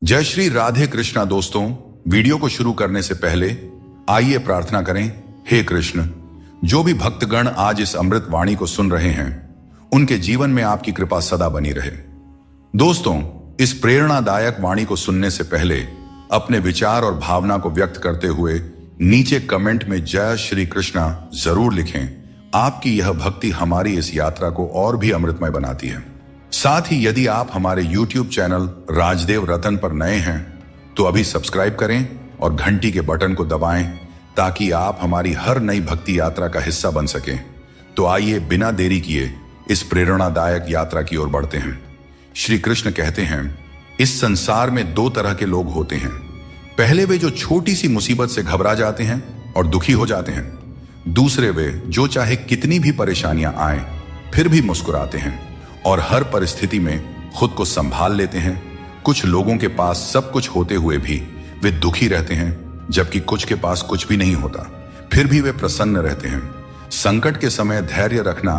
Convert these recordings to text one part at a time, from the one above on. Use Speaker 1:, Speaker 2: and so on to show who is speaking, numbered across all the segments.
Speaker 1: जय श्री राधे कृष्णा। दोस्तों, वीडियो को शुरू करने से पहले आइए प्रार्थना करें। हे कृष्ण, जो भी भक्तगण आज इस अमृत वाणी को सुन रहे हैं, उनके जीवन में आपकी कृपा सदा बनी रहे। दोस्तों, इस प्रेरणादायक वाणी को सुनने से पहले अपने विचार और भावना को व्यक्त करते हुए नीचे कमेंट में जय श्री कृष्णा जरूर लिखें। आपकी यह भक्ति हमारी इस यात्रा को और भी अमृतमय बनाती है। साथ ही यदि आप हमारे YouTube चैनल राजदेव रतन पर नए हैं तो अभी सब्सक्राइब करें और घंटी के बटन को दबाएं ताकि आप हमारी हर नई भक्ति यात्रा का हिस्सा बन सकें। तो आइए बिना देरी किए इस प्रेरणादायक यात्रा की ओर बढ़ते हैं। श्री कृष्ण कहते हैं, इस संसार में दो तरह के लोग होते हैं। पहले वे जो छोटी सी मुसीबत से घबरा जाते हैं और दुखी हो जाते हैं। दूसरे वे जो चाहे कितनी भी परेशानियां आए फिर भी मुस्कुराते हैं और हर परिस्थिति में खुद को संभाल लेते हैं। कुछ लोगों के पास सब कुछ होते हुए भी वे दुखी रहते हैं, जबकि कुछ के पास कुछ भी नहीं होता, फिर भी वे प्रसन्न रहते हैं। संकट के समय धैर्य रखना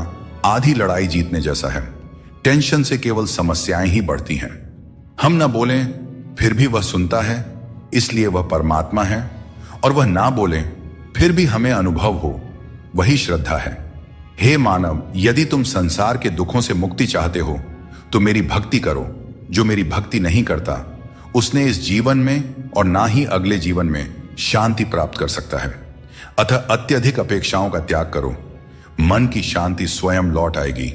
Speaker 1: आधी लड़ाई जीतने जैसा है। टेंशन से केवल समस्याएं ही बढ़ती हैं। हम न बोलें फिर भी वह सुनता है, इसलिए वह परमात्मा है। और वह ना बोलें फिर भी हमें अनुभव हो, वही श्रद्धा है। हे मानव, यदि तुम संसार के दुखों से मुक्ति चाहते हो तो मेरी भक्ति करो। जो मेरी भक्ति नहीं करता उसने इस जीवन में और ना ही अगले जीवन में शांति प्राप्त कर सकता है। अतः अत्यधिक अपेक्षाओं का त्याग करो, मन की शांति स्वयं लौट आएगी।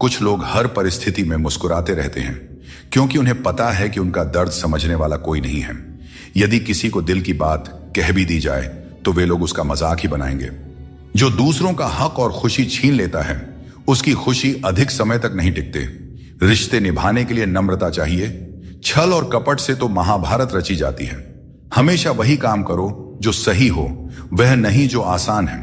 Speaker 1: कुछ लोग हर परिस्थिति में मुस्कुराते रहते हैं क्योंकि उन्हें पता है कि उनका दर्द समझने वाला कोई नहीं है। यदि किसी को दिल की बात कह भी दी जाए तो वे लोग उसका मजाक ही बनाएंगे। जो दूसरों का हक और खुशी छीन लेता है उसकी खुशी अधिक समय तक नहीं टिकते। रिश्ते निभाने के लिए नम्रता चाहिए। छल और कपट से तो महाभारत रची जाती है। हमेशा वही काम करो जो सही हो, वह नहीं जो आसान है।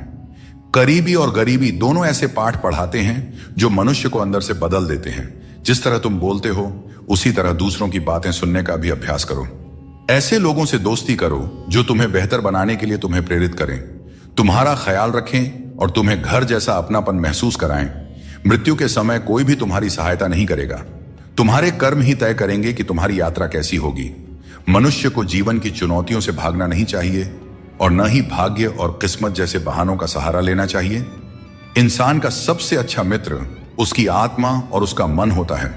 Speaker 1: करीबी और गरीबी दोनों ऐसे पाठ पढ़ाते हैं जो मनुष्य को अंदर से बदल देते हैं। जिस तरह तुम बोलते हो उसी तरह दूसरों की बातें सुनने का भी अभ्यास करो। ऐसे लोगों से दोस्ती करो जो तुम्हें बेहतर बनाने के लिए तुम्हें प्रेरित करें, तुम्हारा ख्याल रखें और तुम्हें घर जैसा अपनापन महसूस कराएं। मृत्यु के समय कोई भी तुम्हारी सहायता नहीं करेगा। तुम्हारे कर्म ही तय करेंगे कि तुम्हारी यात्रा कैसी होगी। मनुष्य को जीवन की चुनौतियों से भागना नहीं चाहिए और न ही भाग्य और किस्मत जैसे बहानों का सहारा लेना चाहिए। इंसान का सबसे अच्छा मित्र उसकी आत्मा और उसका मन होता है,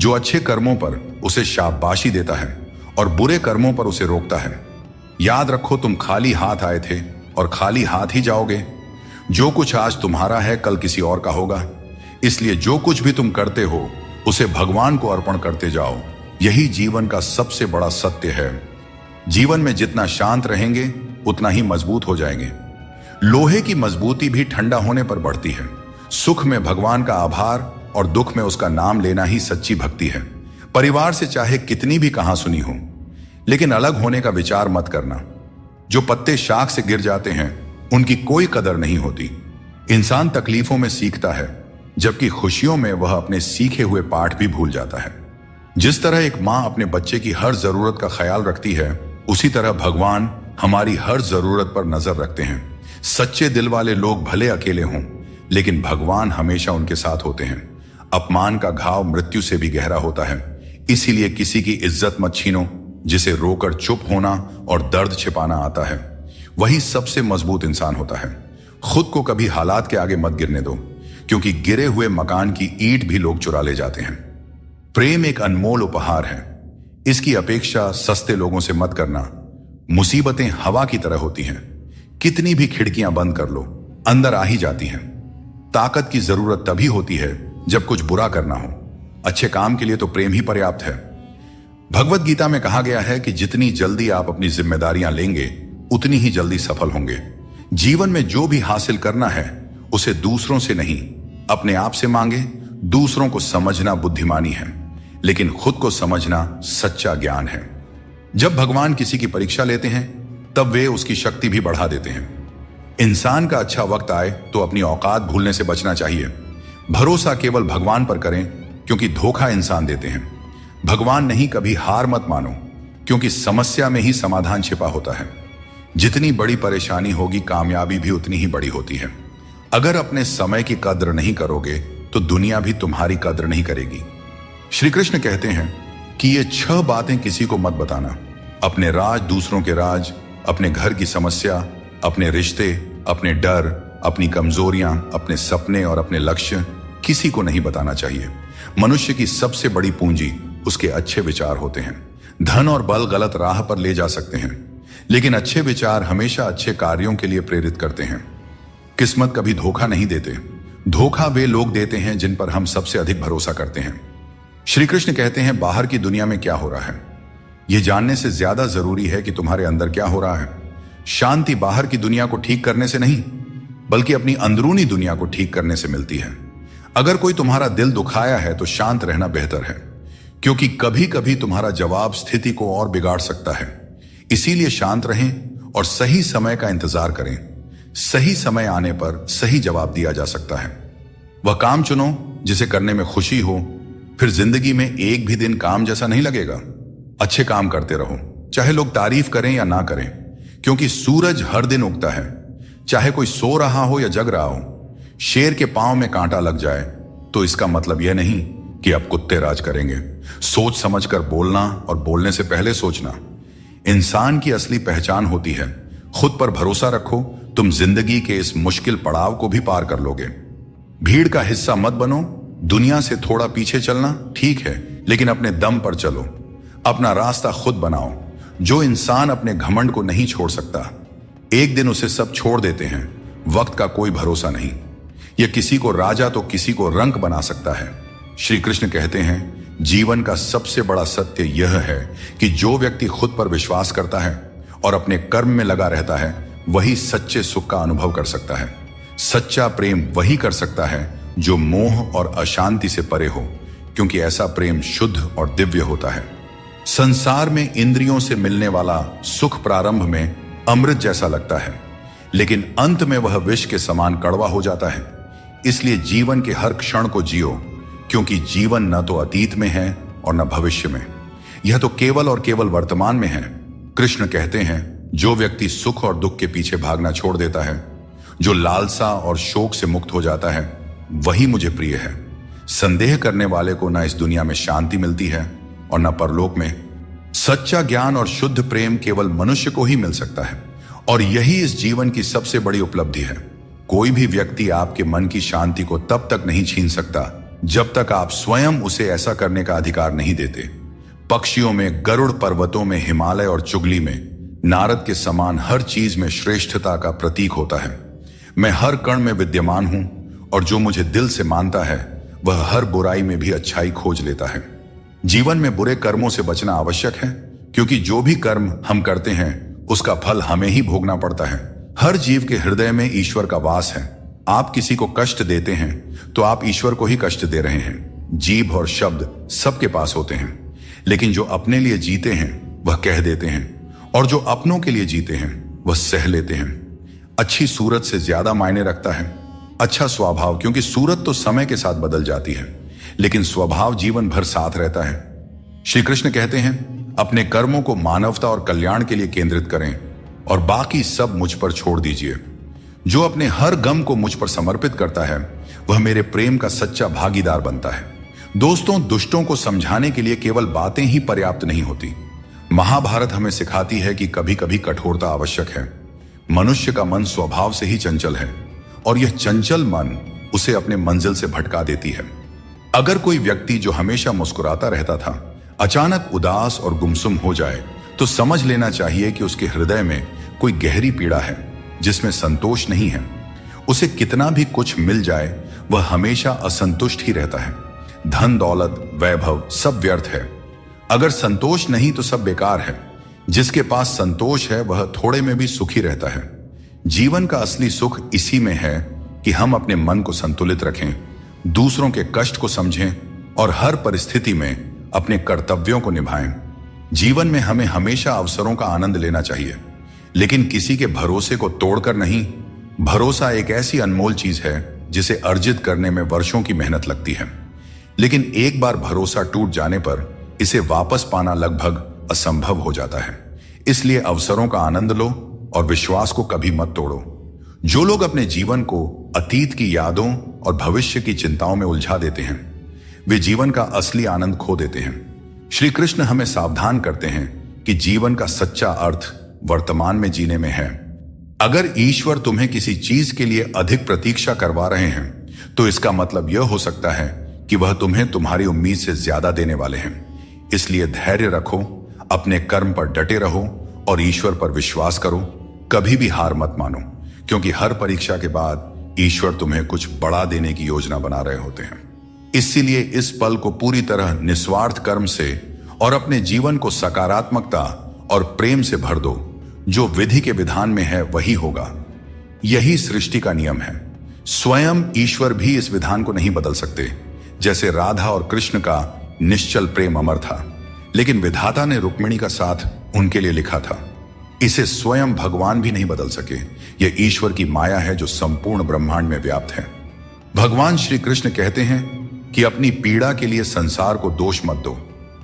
Speaker 1: जो अच्छे कर्मों पर उसे शाबाशी देता है और बुरे कर्मों पर उसे रोकता है। याद रखो, तुम खाली हाथ आए थे और खाली हाथ ही जाओगे। जो कुछ आज तुम्हारा है कल किसी और का होगा। इसलिए जो कुछ भी तुम करते हो उसे भगवान को अर्पण करते जाओ। यही जीवन का सबसे बड़ा सत्य है। जीवन में जितना शांत रहेंगे उतना ही मजबूत हो जाएंगे। लोहे की मजबूती भी ठंडा होने पर बढ़ती है। सुख में भगवान का आभार और दुख में उसका नाम लेना ही सच्ची भक्ति है। परिवार से चाहे कितनी भी कहां सुनी हो, लेकिन अलग होने का विचार मत करना। जो पत्ते शाख से गिर जाते हैं उनकी कोई कदर नहीं होती। इंसान तकलीफों में सीखता है, जबकि खुशियों में वह अपने सीखे हुए पाठ भी भूल जाता है। जिस तरह एक मां अपने बच्चे की हर जरूरत का ख्याल रखती है, उसी तरह भगवान हमारी हर जरूरत पर नजर रखते हैं। सच्चे दिल वाले लोग भले अकेले हों, लेकिन भगवान हमेशा उनके साथ होते हैं। अपमान का घाव मृत्यु से भी गहरा होता है। इसीलिए किसी की इज्जत मत छीनो। जिसे रोकर चुप होना और दर्द छिपाना आता है, वही सबसे मजबूत इंसान होता है। खुद को कभी हालात के आगे मत गिरने दो, क्योंकि गिरे हुए मकान की ईंट भी लोग चुरा ले जाते हैं। प्रेम एक अनमोल उपहार है। इसकी अपेक्षा सस्ते लोगों से मत करना। मुसीबतें हवा की तरह होती हैं। कितनी भी खिड़कियां बंद कर लो, अंदर आ ही जाती हैं। ताकत की जरूरत तभी होती है जब कुछ बुरा करना हो। अच्छे काम के लिए तो प्रेम ही पर्याप्त है। भगवत गीता में कहा गया है कि जितनी जल्दी आप अपनी जिम्मेदारियां लेंगे उतनी ही जल्दी सफल होंगे। जीवन में जो भी हासिल करना है उसे दूसरों से नहीं, अपने आप से मांगे। दूसरों को समझना बुद्धिमानी है, लेकिन खुद को समझना सच्चा ज्ञान है। जब भगवान किसी की परीक्षा लेते हैं तब वे उसकी शक्ति भी बढ़ा देते हैं। इंसान का अच्छा वक्त आए तो अपनी औकात भूलने से बचना चाहिए। भरोसा केवल भगवान पर करें, क्योंकि धोखा इंसान देते हैं। भगवान नहीं, कभी हार मत मानो, क्योंकि समस्या में ही समाधान छिपा होता है। जितनी बड़ी परेशानी होगी कामयाबी भी उतनी ही बड़ी होती है। अगर अपने समय की कद्र नहीं करोगे तो दुनिया भी तुम्हारी कद्र नहीं करेगी। श्री कृष्ण कहते हैं कि ये 6 बातें किसी को मत बताना। अपने राज, दूसरों के राज, अपने घर की समस्या, अपने रिश्ते, अपने डर, अपनी कमजोरियां, अपने सपने और अपने लक्ष्य किसी को नहीं बताना चाहिए। मनुष्य की सबसे बड़ी पूंजी उसके अच्छे विचार होते हैं। धन और बल गलत राह पर ले जा सकते हैं, लेकिन अच्छे विचार हमेशा अच्छे कार्यों के लिए प्रेरित करते हैं। किस्मत कभी धोखा नहीं देते। धोखा वे लोग देते हैं जिन पर हम सबसे अधिक भरोसा करते हैं। श्री कृष्ण कहते हैं, बाहर की दुनिया में क्या हो रहा है यह जानने से ज्यादा जरूरी है कि तुम्हारे अंदर क्या हो रहा है। शांति बाहर की दुनिया को ठीक करने से नहीं, बल्कि अपनी अंदरूनी दुनिया को ठीक करने से मिलती है। अगर कोई तुम्हारा दिल दुखाया है तो शांत रहना बेहतर है, क्योंकि कभी कभी तुम्हारा जवाब स्थिति को और बिगाड़ सकता है। इसीलिए शांत रहें और सही समय का इंतजार करें। सही समय आने पर सही जवाब दिया जा सकता है। वह काम चुनो जिसे करने में खुशी हो, फिर जिंदगी में एक भी दिन काम जैसा नहीं लगेगा। अच्छे काम करते रहो, चाहे लोग तारीफ करें या ना करें, क्योंकि सूरज हर दिन उगता है। चाहे कोई सो रहा हो या जग रहा हो। शेर के पांव में कांटा लग जाए तो इसका मतलब यह नहीं कि अब कुत्ते राज करेंगे। सोच समझकर बोलना और बोलने से पहले सोचना इंसान की असली पहचान होती है। खुद पर भरोसा रखो, तुम जिंदगी के इस मुश्किल पड़ाव को भी पार कर लोगे। भीड़ का हिस्सा मत बनो। दुनिया से थोड़ा पीछे चलना ठीक है, लेकिन अपने दम पर चलो। अपना रास्ता खुद बनाओ। जो इंसान अपने घमंड को नहीं छोड़ सकता, एक दिन उसे सब छोड़ देते हैं। वक्त का कोई भरोसा नहीं। यह किसी को राजा तो किसी को रंक बना सकता है। श्री कृष्ण कहते हैं, जीवन का सबसे बड़ा सत्य यह है कि जो व्यक्ति खुद पर विश्वास करता है और अपने कर्म में लगा रहता है, वही सच्चे सुख का अनुभव कर सकता है। सच्चा प्रेम वही कर सकता है जो मोह और अशांति से परे हो, क्योंकि ऐसा प्रेम शुद्ध और दिव्य होता है। संसार में इंद्रियों से मिलने वाला सुख प्रारंभ में अमृत जैसा लगता है, लेकिन अंत में वह विष के समान कड़वा हो जाता है। इसलिए जीवन के हर क्षण को जियो, क्योंकि जीवन न तो अतीत में है और न भविष्य में, यह तो केवल और केवल वर्तमान में है। कृष्ण कहते हैं, जो व्यक्ति सुख और दुख के पीछे भागना छोड़ देता है, जो लालसा और शोक से मुक्त हो जाता है, वही मुझे प्रिय है। संदेह करने वाले को न इस दुनिया में शांति मिलती है और न परलोक में। सच्चा ज्ञान और शुद्ध प्रेम केवल मनुष्य को ही मिल सकता है, और यही इस जीवन की सबसे बड़ी उपलब्धि है। कोई भी व्यक्ति आपके मन की शांति को तब तक नहीं छीन सकता जब तक आप स्वयं उसे ऐसा करने का अधिकार नहीं देते। पक्षियों में गरुड़, पर्वतों में हिमालय और चुगली में नारद के समान हर चीज में श्रेष्ठता का प्रतीक होता है। मैं हर कण में विद्यमान हूं, और जो मुझे दिल से मानता है वह हर बुराई में भी अच्छाई खोज लेता है। जीवन में बुरे कर्मों से बचना आवश्यक है, क्योंकि जो भी कर्म हम करते हैं उसका फल हमें ही भोगना पड़ता है। हर जीव के हृदय में ईश्वर का वास है। आप किसी को कष्ट देते हैं तो आप ईश्वर को ही कष्ट दे रहे हैं। जीभ और शब्द सबके पास होते हैं, लेकिन जो अपने लिए जीते हैं वह कह देते हैं, और जो अपनों के लिए जीते हैं वह सह लेते हैं। अच्छी सूरत से ज्यादा मायने रखता है अच्छा स्वभाव, क्योंकि सूरत तो समय के साथ बदल जाती है, लेकिन स्वभाव जीवन भर साथ रहता है। श्री कृष्ण कहते हैं, अपने कर्मों को मानवता और कल्याण के लिए केंद्रित करें और बाकी सब मुझ पर छोड़ दीजिए। जो अपने हर गम को मुझ पर समर्पित करता है वह मेरे प्रेम का सच्चा भागीदार बनता है। दोस्तों, दुष्टों को समझाने के लिए केवल बातें ही पर्याप्त नहीं होती। महाभारत हमें सिखाती है कि कभी कभी कठोरता आवश्यक है। मनुष्य का मन स्वभाव से ही चंचल है, और यह चंचल मन उसे अपने मंजिल से भटका देती है। अगर कोई व्यक्ति जो हमेशा मुस्कुराता रहता था अचानक उदास और गुमसुम हो जाए, तो समझ लेना चाहिए कि उसके हृदय में कोई गहरी पीड़ा है जिसमें संतोष नहीं है। उसे कितना भी कुछ मिल जाए वह हमेशा असंतुष्ट ही रहता है। धन, दौलत, वैभव सब व्यर्थ है। अगर संतोष नहीं तो सब बेकार है। जिसके पास संतोष है वह थोड़े में भी सुखी रहता है। जीवन का असली सुख इसी में है कि हम अपने मन को संतुलित रखें, दूसरों के कष्ट को समझें और हर परिस्थिति में अपने कर्तव्यों को निभाएं। जीवन में हमें हमेशा अवसरों का आनंद लेना चाहिए, लेकिन किसी के भरोसे को तोड़कर नहीं। भरोसा एक ऐसी अनमोल चीज है जिसे अर्जित करने में वर्षों की मेहनत लगती है, लेकिन एक बार भरोसा टूट जाने पर इसे वापस पाना लगभग असंभव हो जाता है। इसलिए अवसरों का आनंद लो और विश्वास को कभी मत तोड़ो। जो लोग अपने जीवन को अतीत की यादों और भविष्य की चिंताओं में उलझा देते हैं, वे जीवन का असली आनंद खो देते हैं। श्री कृष्ण हमें सावधान करते हैं कि जीवन का सच्चा अर्थ वर्तमान में जीने में है। अगर ईश्वर तुम्हें किसी चीज के लिए अधिक प्रतीक्षा करवा रहे हैं तो इसका मतलब यह हो सकता है कि वह तुम्हें तुम्हारी उम्मीद से ज्यादा देने वाले हैं। इसलिए धैर्य रखो, अपने कर्म पर डटे रहो और ईश्वर पर विश्वास करो। कभी भी हार मत मानो, क्योंकि हर परीक्षा के बाद ईश्वर तुम्हें कुछ बड़ा देने की योजना बना रहे होते हैं। इसीलिए इस पल को पूरी तरह निस्वार्थ कर्म से और अपने जीवन को सकारात्मकता और प्रेम से भर दो। जो विधि के विधान में है वही होगा। यही सृष्टि का नियम है। स्वयं ईश्वर भी इस विधान को नहीं बदल सकते। जैसे राधा और कृष्ण का निश्चल प्रेम अमर था, लेकिन विधाता ने रुक्मिणी का साथ उनके लिए लिखा था। इसे स्वयं भगवान भी नहीं बदल सके। यह ईश्वर की माया है जो संपूर्ण ब्रह्मांड में व्याप्त है। भगवान श्री कृष्ण कहते हैं कि अपनी पीड़ा के लिए संसार को दोष मत दो।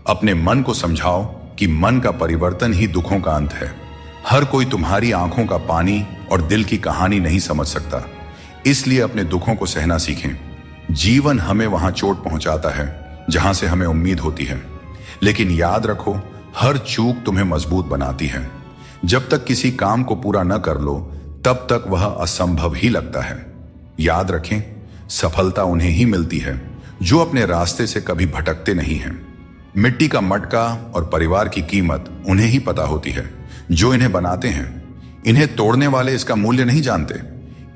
Speaker 1: अपने मन को समझाओ कि मन का परिवर्तन ही दुखों का अंत है। हर कोई तुम्हारी आंखों का पानी और दिल की कहानी नहीं समझ सकता। इसलिए अपने दुखों को सहना सीखें। जीवन हमें वहां चोट पहुंचाता है जहां से हमें उम्मीद होती है, लेकिन याद रखो, हर चूक तुम्हें मजबूत बनाती है। जब तक किसी काम को पूरा न कर लो तब तक वह असंभव ही लगता है। याद रखें, सफलता उन्हें ही मिलती है जो अपने रास्ते से कभी भटकते नहीं हैं। मिट्टी का मटका और परिवार की कीमत उन्हें ही पता होती है जो इन्हें बनाते हैं। इन्हें तोड़ने वाले इसका मूल्य नहीं जानते।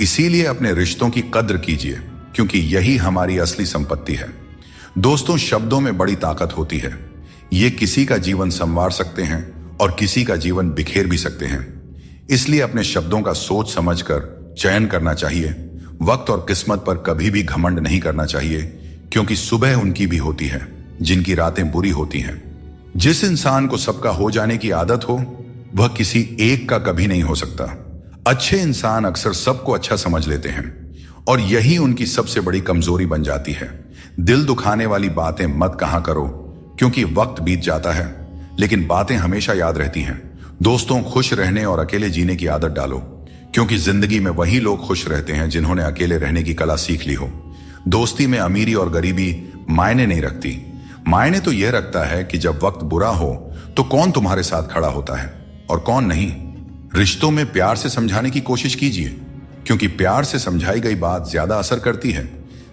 Speaker 1: इसीलिए अपने रिश्तों की कद्र कीजिए, क्योंकि यही हमारी असली संपत्ति है। दोस्तों, शब्दों में बड़ी ताकत होती है। ये किसी का जीवन संवार सकते हैं और किसी का जीवन बिखेर भी सकते हैं। इसलिए अपने शब्दों का सोच समझकर चयन करना चाहिए। वक्त और किस्मत पर कभी भी घमंड नहीं करना चाहिए, क्योंकि सुबह उनकी भी होती है जिनकी रातें बुरी होती हैं। जिस इंसान को सबका हो जाने की आदत हो वह किसी एक का कभी नहीं हो सकता। अच्छे इंसान अक्सर सबको अच्छा समझ लेते हैं और यही उनकी सबसे बड़ी कमजोरी बन जाती है। दिल दुखाने वाली बातें मत कहा करो, क्योंकि वक्त बीत जाता है लेकिन बातें हमेशा याद रहती हैं। दोस्तों, खुश रहने और अकेले जीने की आदत डालो, क्योंकि जिंदगी में वही लोग खुश रहते हैं जिन्होंने अकेले रहने की कला सीख ली हो। दोस्ती में अमीरी और गरीबी मायने नहीं रखती। मायने तो यह रखता है कि जब वक्त बुरा हो तो कौन तुम्हारे साथ खड़ा होता है और कौन नहीं। रिश्तों में प्यार से समझाने की कोशिश कीजिए, क्योंकि प्यार से समझाई गई बात ज्यादा असर करती है।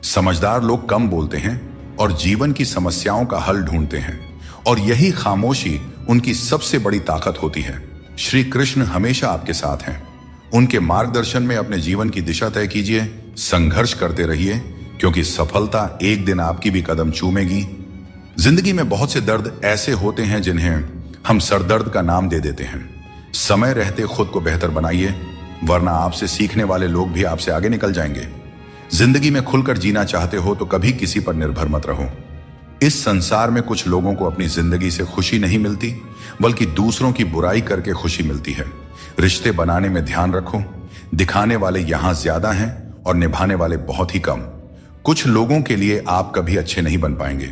Speaker 1: समझदार लोग कम बोलते हैं और जीवन की समस्याओं का हल ढूंढते हैं, और यही खामोशी उनकी सबसे बड़ी ताकत होती है। श्री कृष्ण हमेशा आपके साथ हैं। उनके मार्गदर्शन में अपने जीवन की दिशा तय कीजिए, संघर्ष करते रहिए, क्योंकि सफलता एक दिन आपकी भी कदम चूमेगी। जिंदगी में बहुत से दर्द ऐसे होते हैं जिन्हें हम सरदर्द का नाम दे देते हैं। समय रहते खुद को बेहतर बनाइए, वरना आपसे सीखने वाले लोग भी आपसे आगे निकल जाएंगे। जिंदगी में खुलकर जीना चाहते हो तो कभी किसी पर निर्भर मत रहो। इस संसार में कुछ लोगों को अपनी जिंदगी से खुशी नहीं मिलती, बल्कि दूसरों की बुराई करके खुशी मिलती है। रिश्ते बनाने में ध्यान रखो, दिखाने वाले यहां ज्यादा हैं और निभाने वाले बहुत ही कम। कुछ लोगों के लिए आप कभी अच्छे नहीं बन पाएंगे,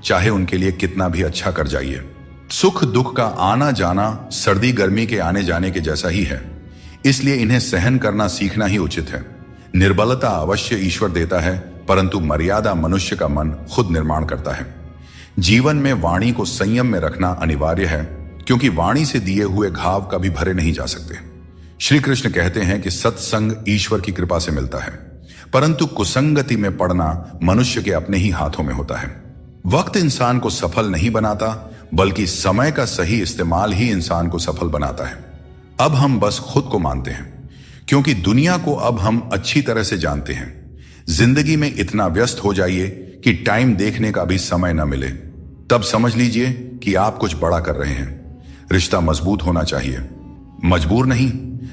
Speaker 1: चाहे उनके लिए कितना भी अच्छा कर जाइए। सुख दुख का आना जाना सर्दी गर्मी के आने जाने के जैसा ही है, इसलिए इन्हें सहन करना सीखना ही उचित है। निर्बलता अवश्य ईश्वर देता है, परंतु मर्यादा मनुष्य का मन खुद निर्माण करता है। जीवन में वाणी को संयम में रखना अनिवार्य है, क्योंकि वाणी से दिए हुए घाव कभी भरे नहीं जा सकते। श्री कृष्ण कहते हैं कि सत्संग ईश्वर की कृपा से मिलता है, परंतु कुसंगति में पड़ना मनुष्य के अपने ही हाथों में होता है। वक्त इंसान को सफल नहीं बनाता, बल्कि समय का सही इस्तेमाल ही इंसान को सफल बनाता है। अब हम बस खुद को मानते हैं, क्योंकि दुनिया को अब हम अच्छी तरह से जानते हैं। जिंदगी में इतना व्यस्त हो जाइए कि टाइम देखने का भी समय न मिले, तब समझ लीजिए कि आप कुछ बड़ा कर रहे हैं। रिश्ता मजबूत होना चाहिए, मजबूर नहीं।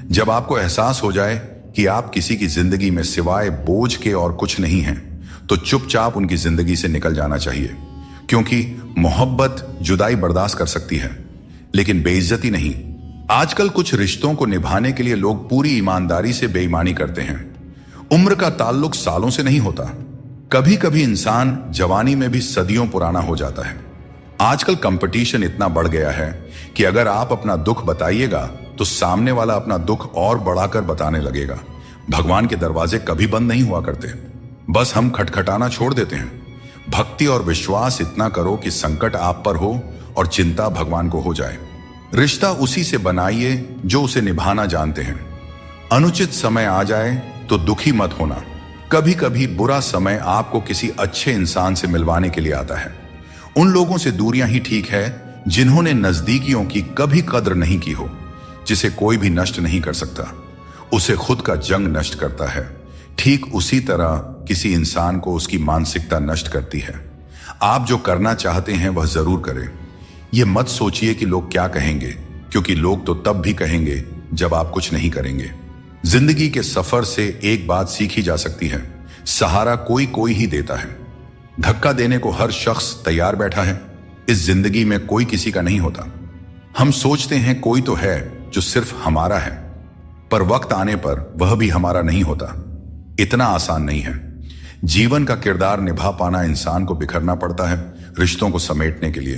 Speaker 1: जब आपको एहसास हो जाए कि आप किसी की जिंदगी में सिवाय बोझ के और कुछ नहीं हैं, तो चुपचाप उनकी जिंदगी से निकल जाना चाहिए, क्योंकि मोहब्बत जुदाई बर्दाश्त कर सकती है, लेकिन बेइज्जती नहीं। आजकल कुछ रिश्तों को निभाने के लिए लोग पूरी ईमानदारी से बेईमानी करते हैं। उम्र का ताल्लुक सालों से नहीं होता। कभी कभी इंसान जवानी में भी सदियों पुराना हो जाता है। आजकल कंपटीशन इतना बढ़ गया है कि अगर आप अपना दुख बताइएगा तो सामने वाला अपना दुख और बढ़ाकर बताने लगेगा। भगवान के दरवाजे कभी बंद नहीं हुआ करते, बस हम खटखटाना छोड़ देते हैं। भक्ति और विश्वास इतना करो कि संकट आप पर हो और चिंता भगवान को हो जाए। रिश्ता उसी से बनाइए जो उसे निभाना जानते हैं। अनुचित समय आ जाए तो दुखी मत होना। कभी कभी बुरा समय आपको किसी अच्छे इंसान से मिलवाने के लिए आता है। उन लोगों से दूरियां ही ठीक है जिन्होंने नजदीकियों की कभी कद्र नहीं की हो। जिसे कोई भी नष्ट नहीं कर सकता, उसे खुद का जंग नष्ट करता है। ठीक उसी तरह किसी इंसान को उसकी मानसिकता नष्ट करती है। आप जो करना चाहते हैं वह जरूर करें। यह मत सोचिए कि लोग क्या कहेंगे, क्योंकि लोग तो तब भी कहेंगे जब आप कुछ नहीं करेंगे। जिंदगी के सफर से एक बात सीखी जा सकती है, सहारा कोई कोई ही देता है। धक्का देने को हर शख्स तैयार बैठा है। इस जिंदगी में कोई किसी का नहीं होता। हम सोचते हैं कोई तो है जो सिर्फ हमारा है, पर वक्त आने पर वह भी हमारा नहीं होता। इतना आसान नहीं है। जीवन का किरदार निभा पाना इंसान को बिखरना पड़ता है रिश्तों को समेटने के लिए।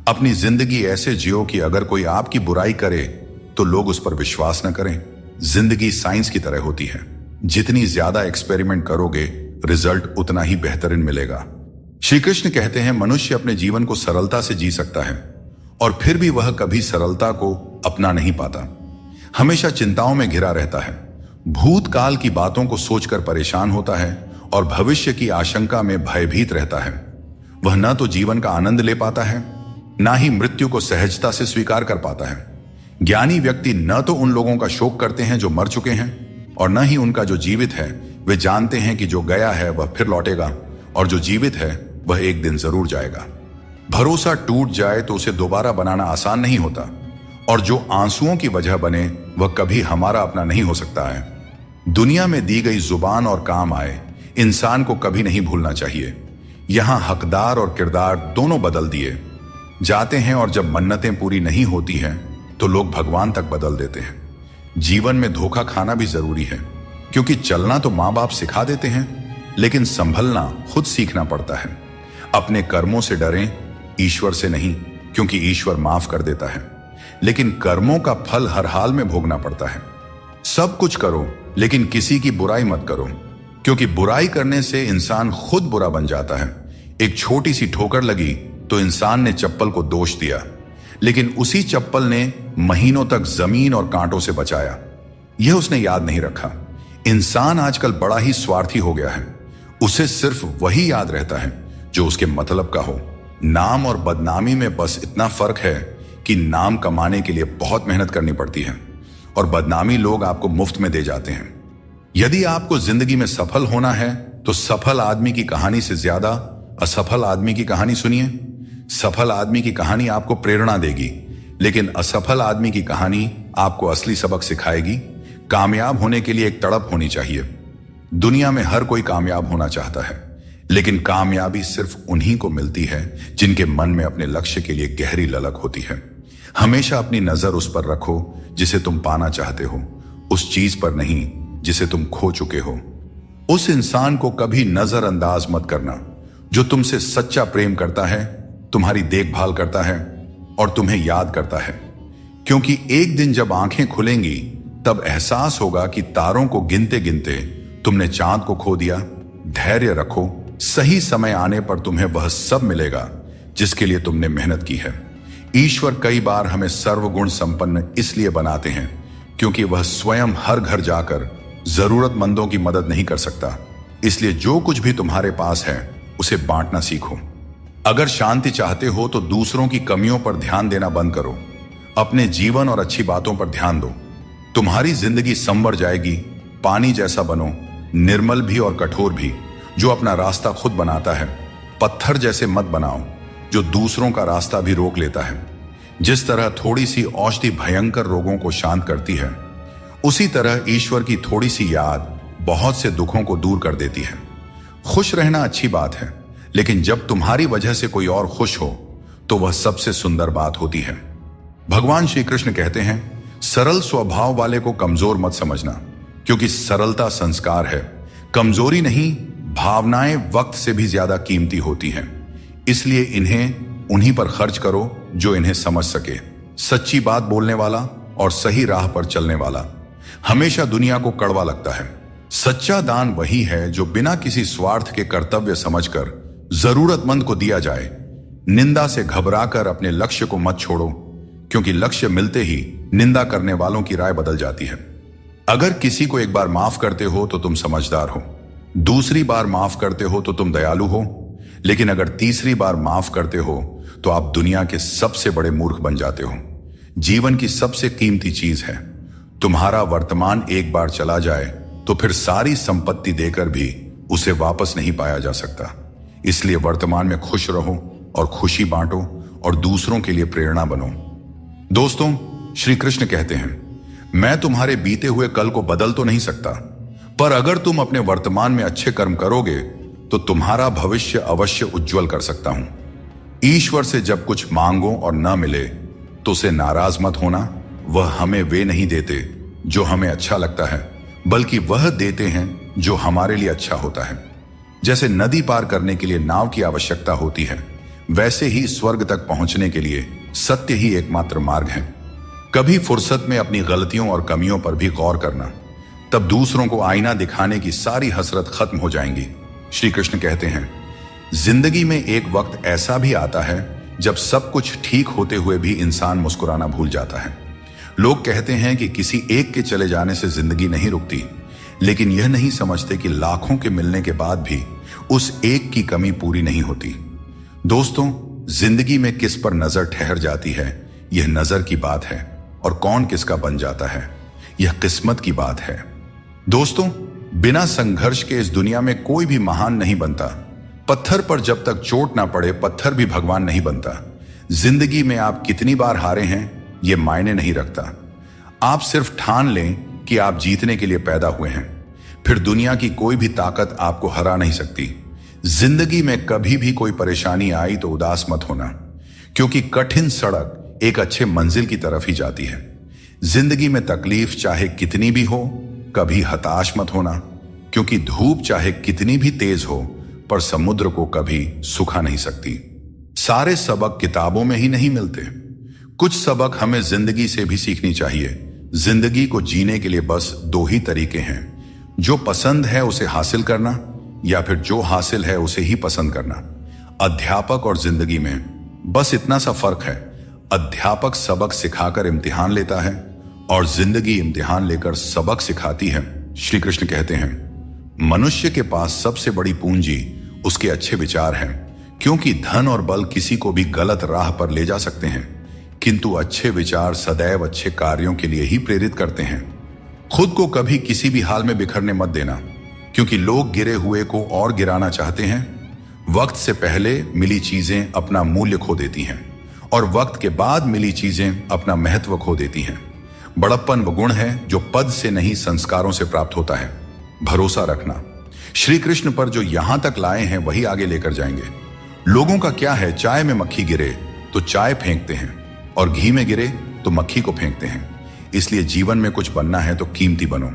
Speaker 1: अपनी जिंदगी ऐसे जियो कि अगर कोई आपकी बुराई करे तो लोग उस पर विश्वास न करें। जिंदगी साइंस की तरह होती है। जितनी ज्यादा एक्सपेरिमेंट करोगे रिजल्ट उतना ही बेहतरीन मिलेगा। श्री कृष्ण कहते हैं मनुष्य अपने जीवन को सरलता से जी सकता है और फिर भी वह कभी सरलता को अपना नहीं पाता। हमेशा चिंताओं में घिरा रहता है। भूतकाल की बातों को सोचकर परेशान होता है और भविष्य की आशंका में भयभीत रहता है। वह न तो जीवन का आनंद ले पाता है, ना ही मृत्यु को सहजता से स्वीकार कर पाता है। ज्ञानी व्यक्ति न तो उन लोगों का शोक करते हैं जो मर चुके हैं, और न ही उनका जो जीवित है। वे जानते हैं कि जो गया है वह फिर लौटेगा और जो जीवित है वह एक दिन जरूर जाएगा। भरोसा टूट जाए तो उसे दोबारा बनाना आसान नहीं होता, और जो आंसुओं की वजह बने वह कभी हमारा अपना नहीं हो सकता है। दुनिया में दी गई जुबान और काम आए इंसान को कभी नहीं भूलना चाहिए। यहां हकदार और किरदार दोनों बदल दिए जाते हैं, और जब मन्नतें पूरी नहीं होती हैं तो लोग भगवान तक बदल देते हैं। जीवन में धोखा खाना भी जरूरी है, क्योंकि चलना तो मां बाप सिखा देते हैं, लेकिन संभलना खुद सीखना पड़ता है। अपने कर्मों से डरें, ईश्वर से नहीं, क्योंकि ईश्वर माफ कर देता है, लेकिन कर्मों का फल हर हाल में भोगना पड़ता है। सब कुछ करो लेकिन किसी की बुराई मत करो, क्योंकि बुराई करने से इंसान खुद बुरा बन जाता है। एक छोटी सी ठोकर लगी तो इंसान ने चप्पल को दोष दिया, लेकिन उसी चप्पल ने महीनों तक जमीन और कांटों से बचाया। यह उसने याद नहीं रखा। इंसान आजकल बड़ा ही स्वार्थी हो गया है। उसे सिर्फ वही याद रहता है जो उसके मतलब का हो। नाम और बदनामी में बस इतना फर्क है कि नाम कमाने के लिए बहुत मेहनत करनी पड़ती है, और बदनामी लोग आपको मुफ्त में दे जाते हैं। यदि आपको जिंदगी में सफल होना है तो सफल आदमी की कहानी से ज्यादा असफल आदमी की कहानी सुनिए। सफल आदमी की कहानी आपको प्रेरणा देगी, लेकिन असफल आदमी की कहानी आपको असली सबक सिखाएगी। कामयाब होने के लिए एक तड़प होनी चाहिए। दुनिया में हर कोई कामयाब होना चाहता है, लेकिन कामयाबी सिर्फ उन्हीं को मिलती है जिनके मन में अपने लक्ष्य के लिए गहरी ललक होती है। हमेशा अपनी नजर उस पर रखो जिसे तुम पाना चाहते हो, उस चीज पर नहीं जिसे तुम खो चुके हो। उस इंसान को कभी नजरअंदाज मत करना जो तुमसे सच्चा प्रेम करता है, तुम्हारी देखभाल करता है और तुम्हें याद करता है। क्योंकि एक दिन जब आंखें खुलेंगी तब एहसास होगा कि तारों को गिनते गिनते तुमने चांद को खो दिया। धैर्य रखो, सही समय आने पर तुम्हें वह सब मिलेगा जिसके लिए तुमने मेहनत की है। ईश्वर कई बार हमें सर्वगुण संपन्न इसलिए बनाते हैं क्योंकि वह स्वयं हर घर जाकर जरूरतमंदों की मदद नहीं कर सकता। इसलिए जो कुछ भी तुम्हारे पास है उसे बांटना सीखो। अगर शांति चाहते हो तो दूसरों की कमियों पर ध्यान देना बंद करो। अपने जीवन और अच्छी बातों पर ध्यान दो। तुम्हारी जिंदगी संवर जाएगी। पानी जैसा बनो, निर्मल भी और कठोर भी, जो अपना रास्ता खुद बनाता है। पत्थर जैसे मत बनाओ जो दूसरों का रास्ता भी रोक लेता है। जिस तरह थोड़ी सी औषधि भयंकर रोगों को शांत करती है, उसी तरह ईश्वर की थोड़ी सी याद बहुत से दुखों को दूर कर देती है। खुश रहना अच्छी बात है, लेकिन जब तुम्हारी वजह से कोई और खुश हो तो वह सबसे सुंदर बात होती है। भगवान श्री कृष्ण कहते हैं, सरल स्वभाव वाले को कमजोर मत समझना, क्योंकि सरलता संस्कार है। कमजोरी नहीं, भावनाएं वक्त से भी ज्यादा कीमती होती हैं। इसलिए इन्हें उन्हीं पर खर्च करो जो इन्हें समझ सके। सच्ची बात बोलने वाला और सही राह पर चलने वाला हमेशा दुनिया को कड़वा लगता है। सच्चा दान वही है जो बिना किसी स्वार्थ के कर्तव्य समझकर जरूरतमंद को दिया जाए। निंदा से घबराकर अपने लक्ष्य को मत छोड़ो, क्योंकि लक्ष्य मिलते ही निंदा करने वालों की राय बदल जाती है। अगर किसी को एक बार माफ करते हो तो तुम समझदार हो, दूसरी बार माफ करते हो तो तुम दयालु हो, लेकिन अगर तीसरी बार माफ करते हो तो आप दुनिया के सबसे बड़े मूर्ख बन जाते हो। जीवन की सबसे कीमती चीज है तुम्हारा वर्तमान। एक बार चला जाए तो फिर सारी संपत्ति देकर भी उसे वापस नहीं पाया जा सकता। इसलिए वर्तमान में खुश रहो और खुशी बांटो और दूसरों के लिए प्रेरणा बनो। दोस्तों, श्री कृष्ण कहते हैं, मैं तुम्हारे बीते हुए कल को बदल तो नहीं सकता, पर अगर तुम अपने वर्तमान में अच्छे कर्म करोगे तो तुम्हारा भविष्य अवश्य उज्जवल कर सकता हूं। ईश्वर से जब कुछ मांगो और न मिले तो उसे नाराज मत होना। वह हमें वे नहीं देते जो हमें अच्छा लगता है, बल्कि वह देते हैं जो हमारे लिए अच्छा होता है। जैसे नदी पार करने के लिए नाव की आवश्यकता होती है, वैसे ही स्वर्ग तक पहुंचने के लिए सत्य ही एकमात्र मार्ग है। कभी फुर्सत में अपनी गलतियों और कमियों पर भी गौर करना, तब दूसरों को आईना दिखाने की सारी हसरत खत्म हो जाएंगी। श्री कृष्ण कहते हैं, जिंदगी में एक वक्त ऐसा भी आता है जब सब कुछ ठीक होते हुए भी इंसान मुस्कुराना भूल जाता है। लोग कहते हैं कि किसी एक के चले जाने से जिंदगी नहीं रुकती, लेकिन यह नहीं समझते कि लाखों के मिलने के बाद भी उस एक की कमी पूरी नहीं होती। दोस्तों, जिंदगी में किस पर नजर ठहर जाती है यह नजर की बात है, और कौन किसका बन जाता है यह किस्मत की बात है। दोस्तों, बिना संघर्ष के इस दुनिया में कोई भी महान नहीं बनता। पत्थर पर जब तक चोट ना पड़े पत्थर भी भगवान नहीं बनता। जिंदगी में आप कितनी बार हारे हैं यह मायने नहीं रखता। आप सिर्फ ठान लें कि आप जीतने के लिए पैदा हुए हैं, फिर दुनिया की कोई भी ताकत आपको हरा नहीं सकती। जिंदगी में कभी भी कोई परेशानी आई तो उदास मत होना, क्योंकि कठिन सड़क एक अच्छे मंजिल की तरफ ही जाती है। जिंदगी में तकलीफ चाहे कितनी भी हो, कभी हताश मत होना, क्योंकि धूप चाहे कितनी भी तेज हो पर समुद्र को कभी सुखा नहीं सकती। सारे सबक किताबों में ही नहीं मिलते, कुछ सबक हमें जिंदगी से भी सीखनी चाहिए। जिंदगी को जीने के लिए बस दो ही तरीके हैं, जो पसंद है उसे हासिल करना, या फिर जो हासिल है उसे ही पसंद करना। अध्यापक और जिंदगी में बस इतना सा फर्क है, अध्यापक सबक सिखाकर इम्तिहान लेता है और जिंदगी इम्तिहान लेकर सबक सिखाती है। श्री कृष्ण कहते हैं, मनुष्य के पास सबसे बड़ी पूंजी उसके अच्छे विचार हैं, क्योंकि धन और बल किसी को भी गलत राह पर ले जा सकते हैं, किंतु अच्छे विचार सदैव अच्छे कार्यों के लिए ही प्रेरित करते हैं। खुद को कभी किसी भी हाल में बिखरने मत देना, क्योंकि लोग गिरे हुए को और गिराना चाहते हैं। वक्त से पहले मिली चीजें अपना मूल्य खो देती हैं, और वक्त के बाद मिली चीजें अपना महत्व खो देती हैं। बड़प्पन वो गुण है जो पद से नहीं संस्कारों से प्राप्त होता है। भरोसा रखना, श्री कृष्ण पर जो यहां तक लाए हैं वही आगे लेकर जाएंगे। लोगों का क्या है, चाय में मक्खी गिरे तो चाय फेंकते हैं, और घी में गिरे तो मक्खी को फेंकते हैं। इसलिए जीवन में कुछ बनना है तो कीमती बनो।